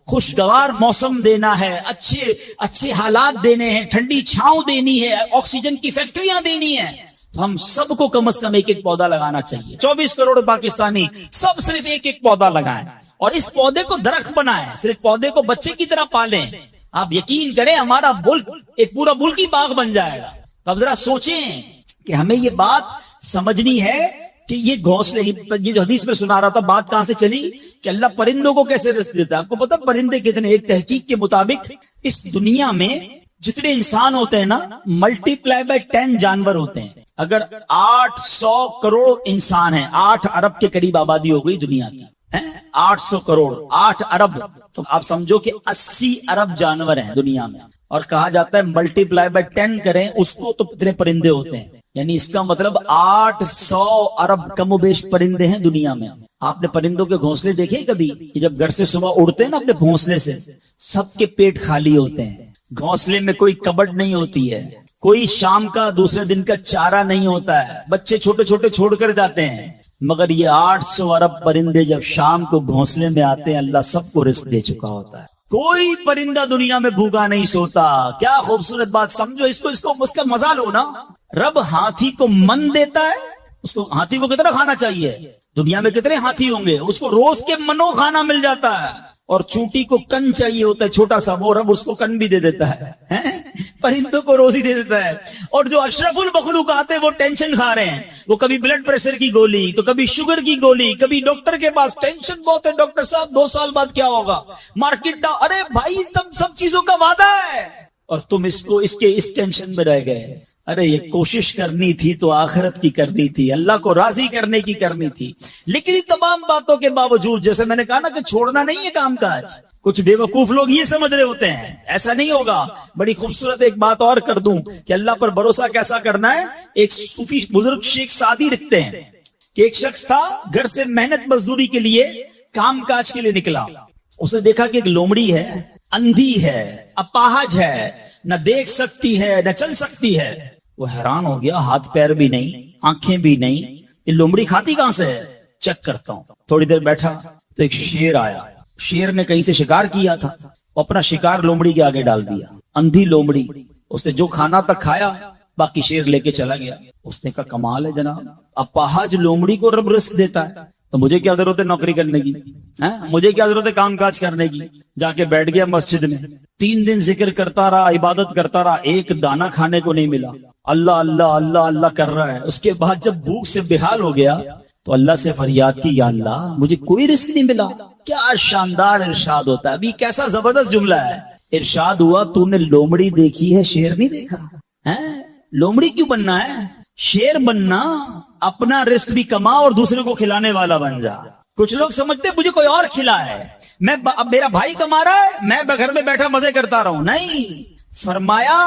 B: خوشگوار موسم دینا ہے، اچھے حالات دینے ہیں، ٹھنڈی چھاؤں دینی ہے، آکسیجن کی فیکٹریاں دینی ہیں، تو ہم سب کو کم از کم ایک پودا لگانا چاہیے۔ 24 کروڑ پاکستانی سب صرف ایک پودا لگائیں اور اس پودے کو درخت بنائیں، صرف پودے کو بچے کی طرح پالیں۔ آپ یقین کریں ہمارا ملک ایک پورا ملکی باغ بن جائے گا۔ تو اب ذرا سوچیں کہ ہمیں یہ بات سمجھنی ہے کہ یہ گھونسلے، یہ جو حدیث میں سنا رہا تھا بات کہاں سے چلی کہ اللہ پرندوں کو کیسے رزق دیتا ہے۔ آپ کو پتا پرندے کتنے؟ ایک تحقیق کے مطابق اس دنیا میں جتنے انسان ہوتے ہیں نا، ملٹی پلائی بائی 10 جانور ہوتے ہیں۔ اگر 800 کروڑ انسان ہیں، 8 ارب کے قریب آبادی ہو گئی دنیا کی، 800 کروڑ، 8 ارب، تو آپ سمجھو کہ 80 ارب جانور ہیں دنیا میں، اور کہا جاتا ہے ملٹی پلائی بائی 10 کریں اس کو تو کتنے پرندے ہوتے ہیں، یعنی اس کا مطلب 800 ارب کم و بیش پرندے ہیں دنیا میں۔ آپ نے پرندوں کے گھونسلے دیکھے کبھی؟ یہ جب گھر سے صبح اڑتے ہیں نا اپنے گھونسلے سے، سب کے پیٹ خالی ہوتے ہیں، گھونسلے میں کوئی کبڈ نہیں ہوتی ہے، کوئی شام کا دوسرے دن کا چارہ نہیں ہوتا ہے، بچے چھوٹے چھوٹے چھوڑ کر جاتے ہیں، مگر یہ 800 ارب پرندے جب شام کو گھونسلے میں آتے ہیں اللہ سب کو رزق دے چکا ہوتا ہے۔ کوئی پرندہ دنیا میں بھوکا نہیں سوتا۔ کیا خوبصورت بات، سمجھو اس کا مزہ لو نا۔ رب ہاتھی کو من دیتا ہے، اس کو ہاتھی کو کتنا کھانا چاہیے؟ دنیا میں کتنے ہاتھی ہوں گے، اس کو روز کے منو کھانا مل جاتا ہے، اور چونٹی کو کن چاہیے ہوتا ہے چھوٹا سا، وہ رب اس کو کن بھی دے دیتا ہے، پرندوں کو روزی دے دیتا ہے۔ اور جو اشرف المخلوقات ہیں وہ ٹینشن کھا رہے ہیں، وہ کبھی بلڈ پریشر کی گولی، تو کبھی شوگر کی گولی، کبھی ڈاکٹر کے پاس، ٹینشن بہت ہے ڈاکٹر صاحب 2 سال بعد کیا ہوگا، مارکیٹ ڈاؤن۔ ارے بھائی تب سب چیزوں کا وعدہ ہے، اور تم اس ٹینشن میں رہ گئے. ارے یہ کوشش کرنی تھی تو آخرت کی کرنی تھی, اللہ کو راضی کرنے کی کرنی تھی. لیکن ان تمام باتوں کے باوجود, جیسے میں نے کہا نا کہ چھوڑنا نہیں ہے کام کاج. کچھ بے وقوف لوگ یہ سمجھ رہے ہوتے ہیں ایسا نہیں ہوگا. بڑی خوبصورت ایک بات اور کر دوں کہ اللہ پر بھروسہ کیسا کرنا ہے. ایک صوفی بزرگ شیخ سعدی لکھتے ہیں کہ ایک شخص تھا, گھر سے محنت مزدوری کے لیے کام کاج کے لیے نکلا. اس نے دیکھا کہ ایک لومڑی ہے, اندھی ہے, اپاہج ہے, نہ دیکھ سکتی ہے نہ چل سکتی ہے. وہ حیران ہو گیا, ہاتھ پیر بھی نہیں, آنکھیں بھی نہیں, یہ لومڑی کھاتی کہاں سے ہے, چیک کرتا ہوں. تھوڑی دیر بیٹھا تو ایک شیر آیا. شیر نے کہیں سے شکار کیا تھا, وہ اپنا شکار لومڑی کے آگے ڈال دیا. اندھی لومڑی, اس نے جو کھانا تک کھایا باقی شیر لے کے چلا گیا. اس نے کہا کمال ہے جناب, اپاہج لومڑی کو رب رزق دیتا ہے تو مجھے کیا ضرورت ہے نوکری کرنے کی, مجھے کیا ضرورت ہے کام کاج کرنے کی. جا کے بیٹھ گیا مسجد میں, 3 دن ذکر کرتا رہا, عبادت کرتا رہا, ایک دانہ کھانے کو نہیں ملا. اللہ اللہ اللہ اللہ کر رہا ہے. اس کے بعد جب بھوک سے بحال ہو گیا تو اللہ سے فریاد کی, یا اللہ مجھے کوئی رزق نہیں ملا. کیا شاندار ارشاد ہوتا ہے. ابھی کیسا زبردست جملہ ہے. ارشاد ہوا تو نے لومڑی دیکھی ہے, شیر نہیں دیکھا. لومڑی کیوں بننا ہے, شیر بننا. اپنا رزق بھی کما اور دوسرے کو کھلانے والا بن جا. کچھ لوگ سمجھتے مجھے کوئی اور کھلا ہے, اب میرا بھائی کما رہا ہے, میں گھر میں بیٹھا مزے کرتا رہا ہوں. نہیں, فرمایا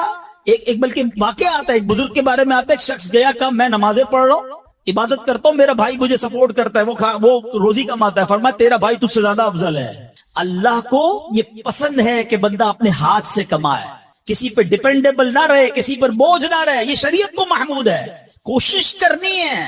B: ایک بلکہ واقعہ آتا ہے, ایک بزرگ کے بارے میں آتا ہے. ایک شخص گیا, کہا میں نمازیں پڑھ رہا ہوں, عبادت کرتا ہوں, میرا بھائی مجھے سپورٹ کرتا ہے, وہ روزی کماتا ہے. فرمایا تیرا بھائی تجھ سے زیادہ افضل ہے. اللہ کو یہ پسند ہے کہ بندہ اپنے ہاتھ سے کمائے, کسی پہ ڈیپینڈیبل نہ رہے, کسی پر بوجھ نہ رہے. یہ شریعت کو محمود ہے. کوشش کرنی ہے,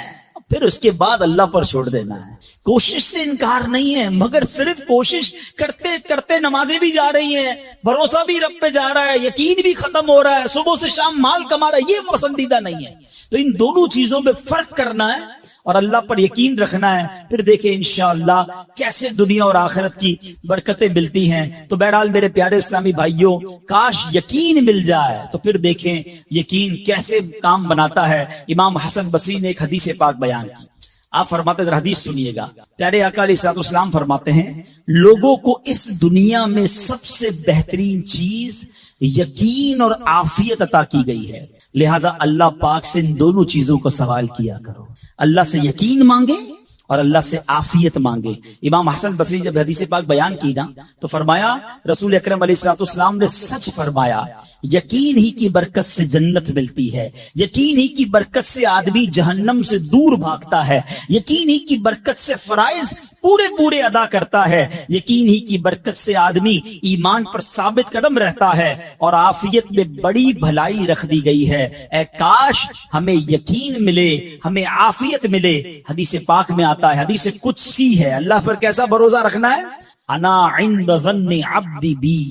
B: پھر اس کے بعد اللہ پر چھوڑ دینا ہے. کوشش سے انکار نہیں ہے, مگر صرف کوشش کرتے کرتے نمازیں بھی جا رہی ہیں, بھروسہ بھی رب پہ جا رہا ہے, یقین بھی ختم ہو رہا ہے, صبح سے شام مال کما رہا ہے, یہ پسندیدہ نہیں ہے. تو ان دونوں چیزوں میں فرق کرنا ہے اور اللہ پر یقین رکھنا ہے. پھر دیکھیں انشاءاللہ کیسے دنیا اور آخرت کی برکتیں ملتی ہیں. تو بہرحال میرے پیارے اسلامی بھائیوں, کاش یقین مل جائے تو پھر دیکھیں یقین کیسے کام بناتا ہے. امام حسن بصری نے ایک حدیث پاک بیان کی. آپ فرماتے ہیں, حدیث سنیے گا. پیارے آقا علیہ الصلوۃ والسلام فرماتے ہیں, لوگوں کو اس دنیا میں سب سے بہترین چیز یقین اور عافیت عطا کی گئی ہے. لہذا اللہ پاک سے ان دونوں چیزوں کا سوال کیا کرو. اللہ سے یقین مانگے اور اللہ سے عافیت مانگے. امام حسن بصری جب حدیث پاک بیان کی نا تو فرمایا, رسول اکرم علیہ الصلوۃ والسلام نے سچ فرمایا, یقین ہی کی برکت سے جنت ملتی ہے, یقین ہی کی برکت سے آدمی جہنم سے دور بھاگتا ہے, یقین ہی کی برکت سے فرائض پورے ادا کرتا ہے, یقین ہی کی برکت سے آدمی ایمان پر ثابت قدم رہتا ہے, اور عافیت میں بڑی بھلائی رکھ دی گئی ہے. اے کاش ہمیں یقین ملے, ہمیں عافیت ملے. حدیث پاک میں آتا ہے, حدیث قدسی ہے, اللہ پر کیسا بھروسہ رکھنا ہے, انا عند ظن عبدی بی,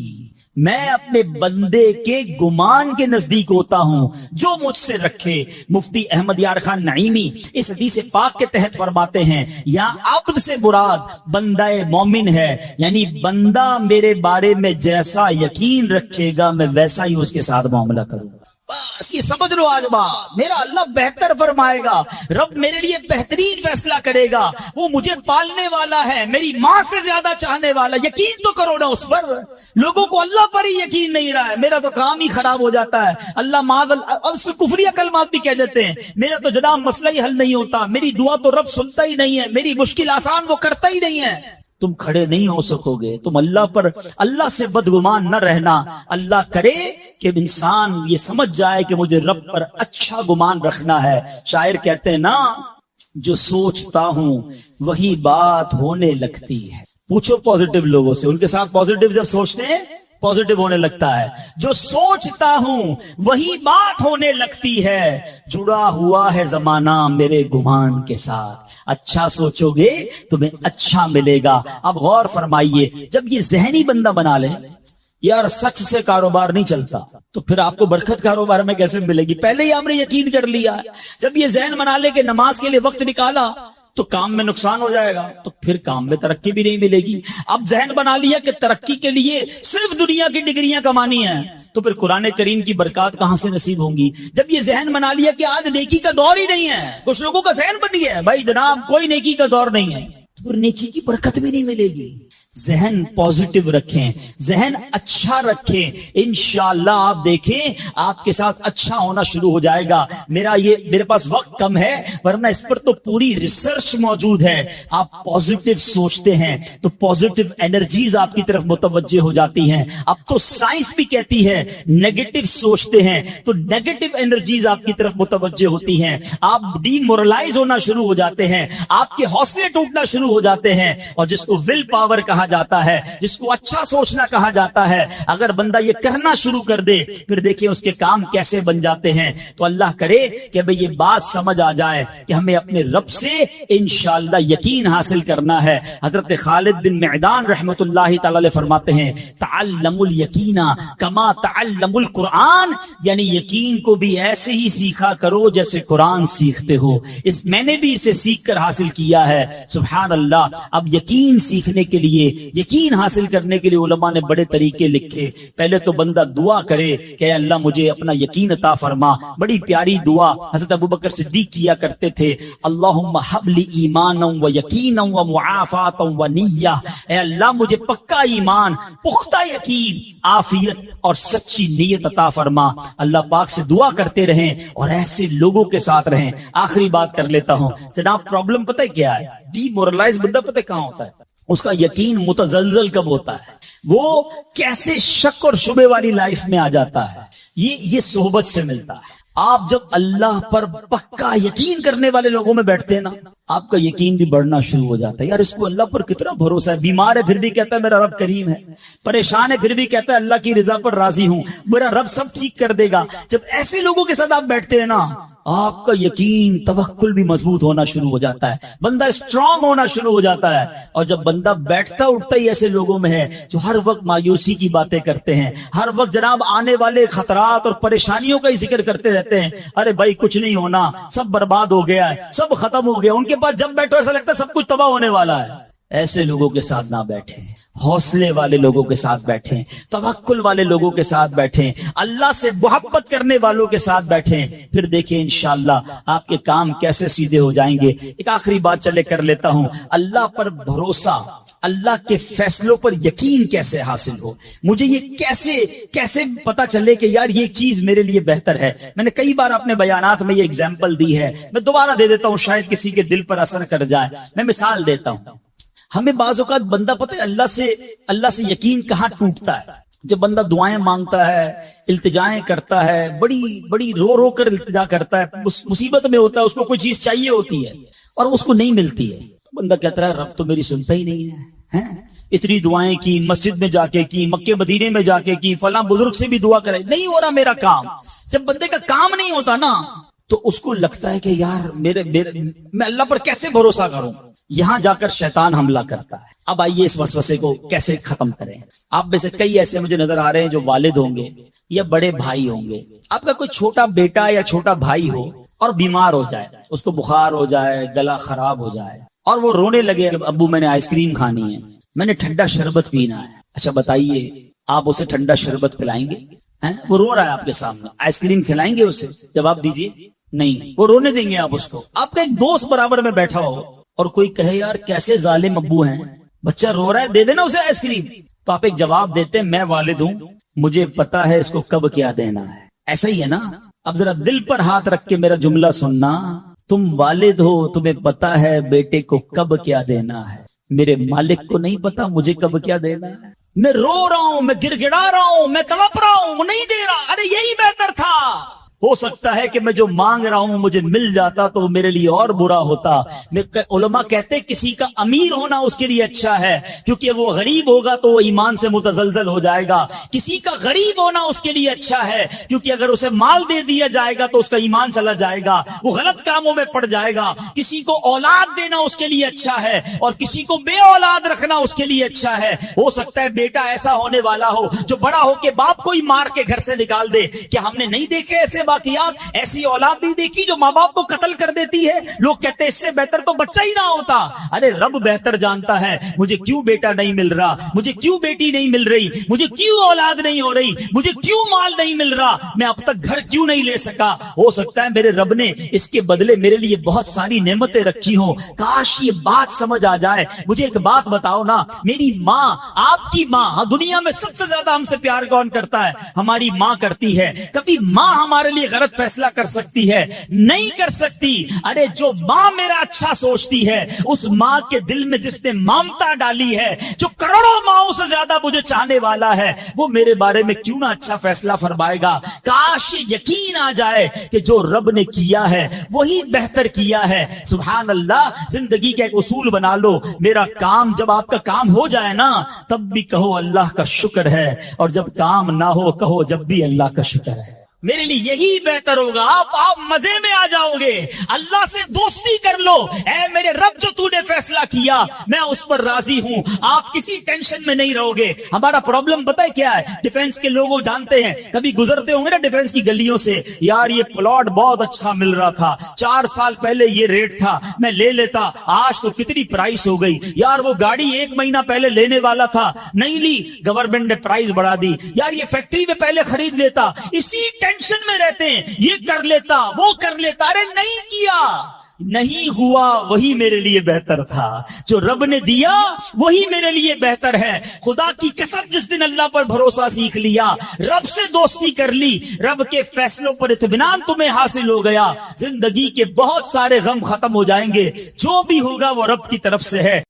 B: میں اپنے بندے کے گمان کے نزدیک ہوتا ہوں جو مجھ سے رکھے. مفتی احمد یار خان نعیمی اس حدیث پاک کے تحت فرماتے ہیں, یہاں عبد سے مراد بندہ مومن ہے, یعنی بندہ میرے بارے میں جیسا یقین رکھے گا میں ویسا ہی اس کے ساتھ معاملہ کروں گا. بس یہ سمجھ لو آج بات, میرا اللہ بہتر فرمائے گا, رب میرے لیے بہترین فیصلہ کرے گا. وہ مجھے پالنے والا ہے, میری ماں سے زیادہ چاہنے والا. یقین تو کرو نا اس پر. لوگوں کو اللہ پر ہی یقین نہیں رہا ہے, میرا تو کام ہی خراب ہو جاتا ہے, اللہ معاذ اللہ, اب اس میں کفریہ کلمات بھی کہہ دیتے ہیں, میرا تو جناب مسئلہ ہی حل نہیں ہوتا, میری دعا تو رب سنتا ہی نہیں ہے, میری مشکل آسان وہ کرتا ہی نہیں ہے. تم کھڑے نہیں ہو سکو گے. تم اللہ سے بدگمان نہ رہنا. اللہ کرے کہ انسان یہ سمجھ جائے کہ مجھے رب پر اچھا گمان رکھنا ہے. شاعر کہتے ہیں نا, جو سوچتا ہوں وہی بات ہونے لگتی ہے. پوچھو پازیٹیو لوگوں سے, ان کے ساتھ پازیٹیو جب سوچتے ہیں پازیٹیو ہونے لگتا ہے. جو سوچتا ہوں وہی بات ہونے لگتی ہے, جڑا ہوا ہے زمانہ میرے گمان کے ساتھ. اچھا سوچو گے تمہیں اچھا ملے گا. اب غور فرمائیے, جب یہ ذہنی بندہ بنا لے, یار سچ سے کاروبار نہیں چلتا, تو پھر آپ کو برکت کاروبار میں کیسے ملے گی؟ پہلے ہی آپ نے یقین کر لیا. جب یہ ذہن بنا لے کہ نماز کے لیے وقت نکالا تو کام میں نقصان ہو جائے گا, تو پھر کام میں ترقی بھی نہیں ملے گی. اب ذہن بنا لیا کہ ترقی کے لیے صرف دنیا کی ڈگریاں کمانی ہیں, تو پھر قرآن کریم کی برکات کہاں سے نصیب ہوں گی؟ جب یہ ذہن بنا لیا کہ آج نیکی کا دور ہی نہیں ہے, کچھ لوگوں کا ذہن بن گیا ہے بھائی جناب کوئی نیکی کا دور نہیں ہے, تو پھر نیکی کی برکت بھی نہیں ملے گی. ذہن پازیٹو رکھیں، ذہن اچھا رکھیں، انشاءاللہ آپ دیکھیں آپ کے ساتھ اچھا ہونا شروع ہو جائے گا۔ میرے پاس وقت کم ہے ورنہ اس پر تو پوری ریسرچ موجود ہے۔ آپ پازیٹو سوچتے ہیں تو پازیٹو انرجیز آپ کی طرف متوجہ ہو جاتی ہیں۔ اب تو سائنس بھی کہتی ہے نیگیٹو سوچتے ہیں تو نیگیٹو انرجیز آپ کی طرف متوجہ ہوتی ہیں، آپ ڈی مورلائز ہونا شروع ہو جاتے ہیں، آپ کے حوصلے ٹوٹنا شروع ہو جاتے ہیں۔ اور جس کو ول پاور کہا جاتا ہے، جس کو اچھا سوچنا کہا جاتا ہے، اگر بندہ یہ کرنا شروع کر دے پھر دیکھیں اس کے کام کیسے بن جاتے ہیں۔ تو اللہ کرے کہ بھئی یہ بات سمجھ آ جائے کہ ہمیں اپنے رب سے انشاءاللہ یقین حاصل کرنا ہے۔ حضرت خالد بن معدان رحمت اللہ تعالی علیہ فرماتے ہیں تعلموا الیقین کما تعلموا القرآن، یعنی یقین کو بھی ایسے ہی سیکھا کرو جیسے قرآن سیکھتے ہو۔ میں نے بھی اسے سیکھ کر حاصل کیا ہے۔ سبحان اللہ۔ اب یقین سیکھنے کے لیے، یقین حاصل کرنے کے لیے علماء نے بڑے طریقے لکھے۔ پہلے تو بندہ دعا کرے کہ اے اللہ مجھے اپنا یقین عطا فرما۔ بڑی پیاری دعا حضرت ابوبکر صدیق کیا کرتے تھے، اللہم حب لی ایمانا و یقینا و معافاتا و نیہ، اے اللہ مجھے پکا ایمان، پختہ یقین، عافیت اور سچی نیت عطا فرما۔ اللہ پاک سے دعا کرتے رہیں اور ایسے لوگوں کے ساتھ رہیں۔ آخری بات کر لیتا ہوں جناب، پرابلم پتہ کیا ہے؟ ڈی مورلائز بندہ پتہ کہاں ہوتا ہے؟ اس کا یقین متزلزل کب ہوتا ہے؟ وہ کیسے شک اور شبے والی لائف میں آ جاتا ہے؟ یہ صحبت سے ملتا ہے۔ آپ جب اللہ پر پکا یقین کرنے والے لوگوں میں بیٹھتے ہیں نا، آپ کا یقین بھی بڑھنا شروع ہو جاتا ہے۔ یار اس کو اللہ پر کتنا بھروسہ ہے، بیمار ہے پھر بھی کہتا ہے میرا رب کریم ہے، پریشان ہے پھر بھی کہتا ہے اللہ کی رضا پر راضی ہوں، میرا رب سب ٹھیک کر دے گا۔ جب ایسے لوگوں کے ساتھ آپ بیٹھتے ہیں نا، آپ کا یقین توکل بھی مضبوط ہونا شروع ہو جاتا ہے، بندہ اسٹرانگ ہونا شروع ہو جاتا ہے۔ اور جب بندہ بیٹھتا اٹھتا ہی ایسے لوگوں میں ہے جو ہر وقت مایوسی کی باتیں کرتے ہیں، ہر وقت جناب آنے والے خطرات اور پریشانیوں کا ہی ذکر کرتے رہتے ہیں، ارے بھائی کچھ نہیں ہونا، سب برباد ہو گیا ہے، سب ختم ہو گیا، ان کے پاس جب بیٹھو ایسا لگتا ہے سب کچھ تباہ ہونے والا ہے۔ ایسے لوگوں کے ساتھ نہ بیٹھیں، حوصلے والے لوگوں کے ساتھ بیٹھیں، توکل والے لوگوں کے ساتھ بیٹھیں، اللہ سے محبت کرنے والوں کے ساتھ بیٹھیں، پھر دیکھیں انشاءاللہ آپ کے کام کیسے سیدھے ہو جائیں گے۔ ایک آخری بات چلے کر لیتا ہوں، اللہ پر بھروسہ، اللہ کے فیصلوں پر یقین کیسے حاصل ہو، مجھے یہ کیسے پتا چلے کہ یار یہ چیز میرے لیے بہتر ہے۔ میں نے کئی بار اپنے بیانات میں یہ اگزامپل دی ہے، میں دوبارہ دے دیتا ہوں شاید کسی کے دل پر اثر کر جائے۔ میں مثال دیتا ہوں، ہمیں بعض اوقات بندہ پتہ ہے اللہ سے یقین کہاں ٹوٹتا ہے؟ جب بندہ دعائیں مانگتا ہے، التجائیں کرتا ہے، بڑی رو کر التجا کرتا ہے، مصیبت میں ہوتا ہے، اس کو کوئی چیز چاہیے ہوتی ہے اور اس کو نہیں ملتی ہے، تو بندہ کہتا ہے رب تو میری سنتا ہی نہیں ہے۔ اتنی دعائیں کی، مسجد میں جا کے کی، مکے مدینے میں جا کے کی، فلاں بزرگ سے بھی دعا کرے، نہیں ہو رہا میرا کام۔ جب بندے کا کام نہیں ہوتا نا تو اس کو لگتا ہے کہ یار میں اللہ پر کیسے بھروسہ کروں؟ یہاں جا کر شیطان حملہ کرتا ہے۔ اب آئیے اس وسوسے کو کیسے ختم کریں۔ آپ میں سے کئی ایسے مجھے نظر آ رہے ہیں جو والد ہوں گے یا بڑے بھائی ہوں گے، آپ کا کوئی چھوٹا بیٹا یا چھوٹا بھائی ہو اور بیمار ہو جائے، اس کو بخار ہو جائے، گلا خراب ہو جائے اور وہ رونے لگے، ابو میں نے آئس کریم کھانی ہے، میں نے ٹھنڈا شربت پینا ہے۔ اچھا بتائیے آپ اسے ٹھنڈا شربت پلائیں گے؟ وہ رو رہا ہے آپ کے سامنے، آئس کریم کھلائیں گے اسے؟ جواب دیجئے نہیں، وہ رونے دیں گے آپ اس کو۔ آپ کا ایک دوست برابر میں بیٹھا ہو اور کوئی کہے یار کیسے ظالم ابو ہیں، بچہ رو رہا ہے دے دینا اسے آئس کریم، تو آپ ایک جواب دیتے ہیں میں والد ہوں، مجھے پتا ہے اس کو کب کیا دینا ہے۔ ایسا ہی ہے نا؟ اب ذرا دل پر ہاتھ رکھ کے میرا جملہ سننا، تم والد ہو، تمہیں پتا ہے بیٹے کو کب کیا دینا ہے، میرے مالک کو نہیں پتا مجھے کب کیا دینا ہے۔ میں رو رہا ہوں، میں گر گڑا رہا ہوں، میں تڑپ رہا ہوں، وہ نہیں دے رہا، ارے یہی بہتر تھا، ہو سکتا ہے کہ میں جو مانگ رہا ہوں مجھے مل جاتا تو میرے لیے اور برا ہوتا۔ علماء کہتے ہیں کسی کا امیر ہونا اس کے لیے اچھا ہے کیونکہ وہ غریب ہوگا تو وہ ایمان سے متزلزل ہو جائے گا، کسی کا غریب ہونا اس کے لیے اچھا ہے کیونکہ اگر اسے مال دے دیا جائے گا تو اس کا ایمان چلا جائے گا، وہ غلط کاموں میں پڑ جائے گا، کسی کو اولاد دینا اس کے لیے اچھا ہے اور کسی کو بے اولاد رکھنا اس کے لیے اچھا ہے۔ ہو سکتا ہے بیٹا ایسا ہونے والا ہو جو بڑا ہو کے باپ کو ہی مار کے گھر سے نکال دے، کیا ہم نے نہیں دیکھے ایسے واقعات، ایسی اولاد نہیں دیکھی جو ماں باپ کو قتل کر دیتی ہے. لوگ کہتے ہیں اس سے بہتر تو بچہ ہی نہ ہوتا. ارے رب بہتر جانتا ہے مجھے کیوں بیٹا نہیں مل رہا, مجھے کیوں بیٹی نہیں مل رہی, مجھے کیوں اولاد نہیں ہو رہی, مجھے کیوں مال نہیں مل رہا, میں اب تک گھر کیوں نہیں لے سکا. ہو سکتا ہے میرے رب نے اس کے بدلے میرے لیے بہت ساری نعمتیں رکھی ہوں. کاش یہ بات سمجھ آ جائے. مجھے ایک بات بتاؤ نا, میری ماں, آپ کی ماں, دنیا میں سب سے زیادہ ہم سے پیار کون کرتا ہے؟ ہماری ماں کرتی ہے. کبھی ماں ہمارے لیے غلط فیصلہ کر سکتی ہے؟ نہیں کر سکتی. ارے جو ماں میرا اچھا سوچتی ہے, اس ماں کے دل میں جس نے ممتا ڈالی ہے, جو کروڑوں ماؤں سے زیادہ مجھے چاہنے والا ہے, وہ میرے بارے میں کیوں نہ اچھا فیصلہ فرمائے گا. کاش یہ یقین آ جائے کہ جو رب نے کیا ہے وہی بہتر کیا ہے. سبحان اللہ. زندگی کا ایک اصول بنا لو, میرا کام, جب آپ کا کام ہو جائے نا تب بھی کہو اللہ کا شکر ہے, اور جب کام نہ ہو کہو جب بھی اللہ کا شکر ہے. میرے لیے یہی بہتر ہوگا. آپ مزے میں آ جاؤ گے. اللہ سے دوستی کر لو. اے میرے رب, جو تو نے فیصلہ کیا میں اس پر راضی ہوں. آپ کسی ٹینشن میں نہیں رہو گے. ہمارا پرابلم پتہ ہے کیا ہے؟ ڈیفنس کے لوگوں جانتے ہیں, کبھی گزرتے ہوں گے نا ڈیفنس کی گلیوں سے, یار یہ پلاٹ بہت اچھا مل رہا تھا, 4 سال پہلے یہ ریٹ تھا, میں لے لیتا, آج تو کتنی پرائس ہو گئی. یار وہ گاڑی 1 مہینہ پہلے لینے والا تھا, نہیں لی, گورنمنٹ نے پرائس بڑھا دی. یار یہ فیکٹری میں پہلے خرید لیتا. اسی ٹینشن میں رہتے ہیں, یہ کر لیتا, وہ کر لیتا. ارے نہیں کیا, نہیں ہوا, وہی میرے لیے بہتر تھا. جو رب نے دیا وہی میرے لیے بہتر ہے. خدا کی قسم, جس دن اللہ پر بھروسہ سیکھ لیا, رب سے دوستی کر لی, رب کے فیصلوں پر اطمینان تمہیں حاصل ہو گیا, زندگی کے بہت سارے غم ختم ہو جائیں گے. جو بھی ہوگا وہ رب کی طرف سے ہے.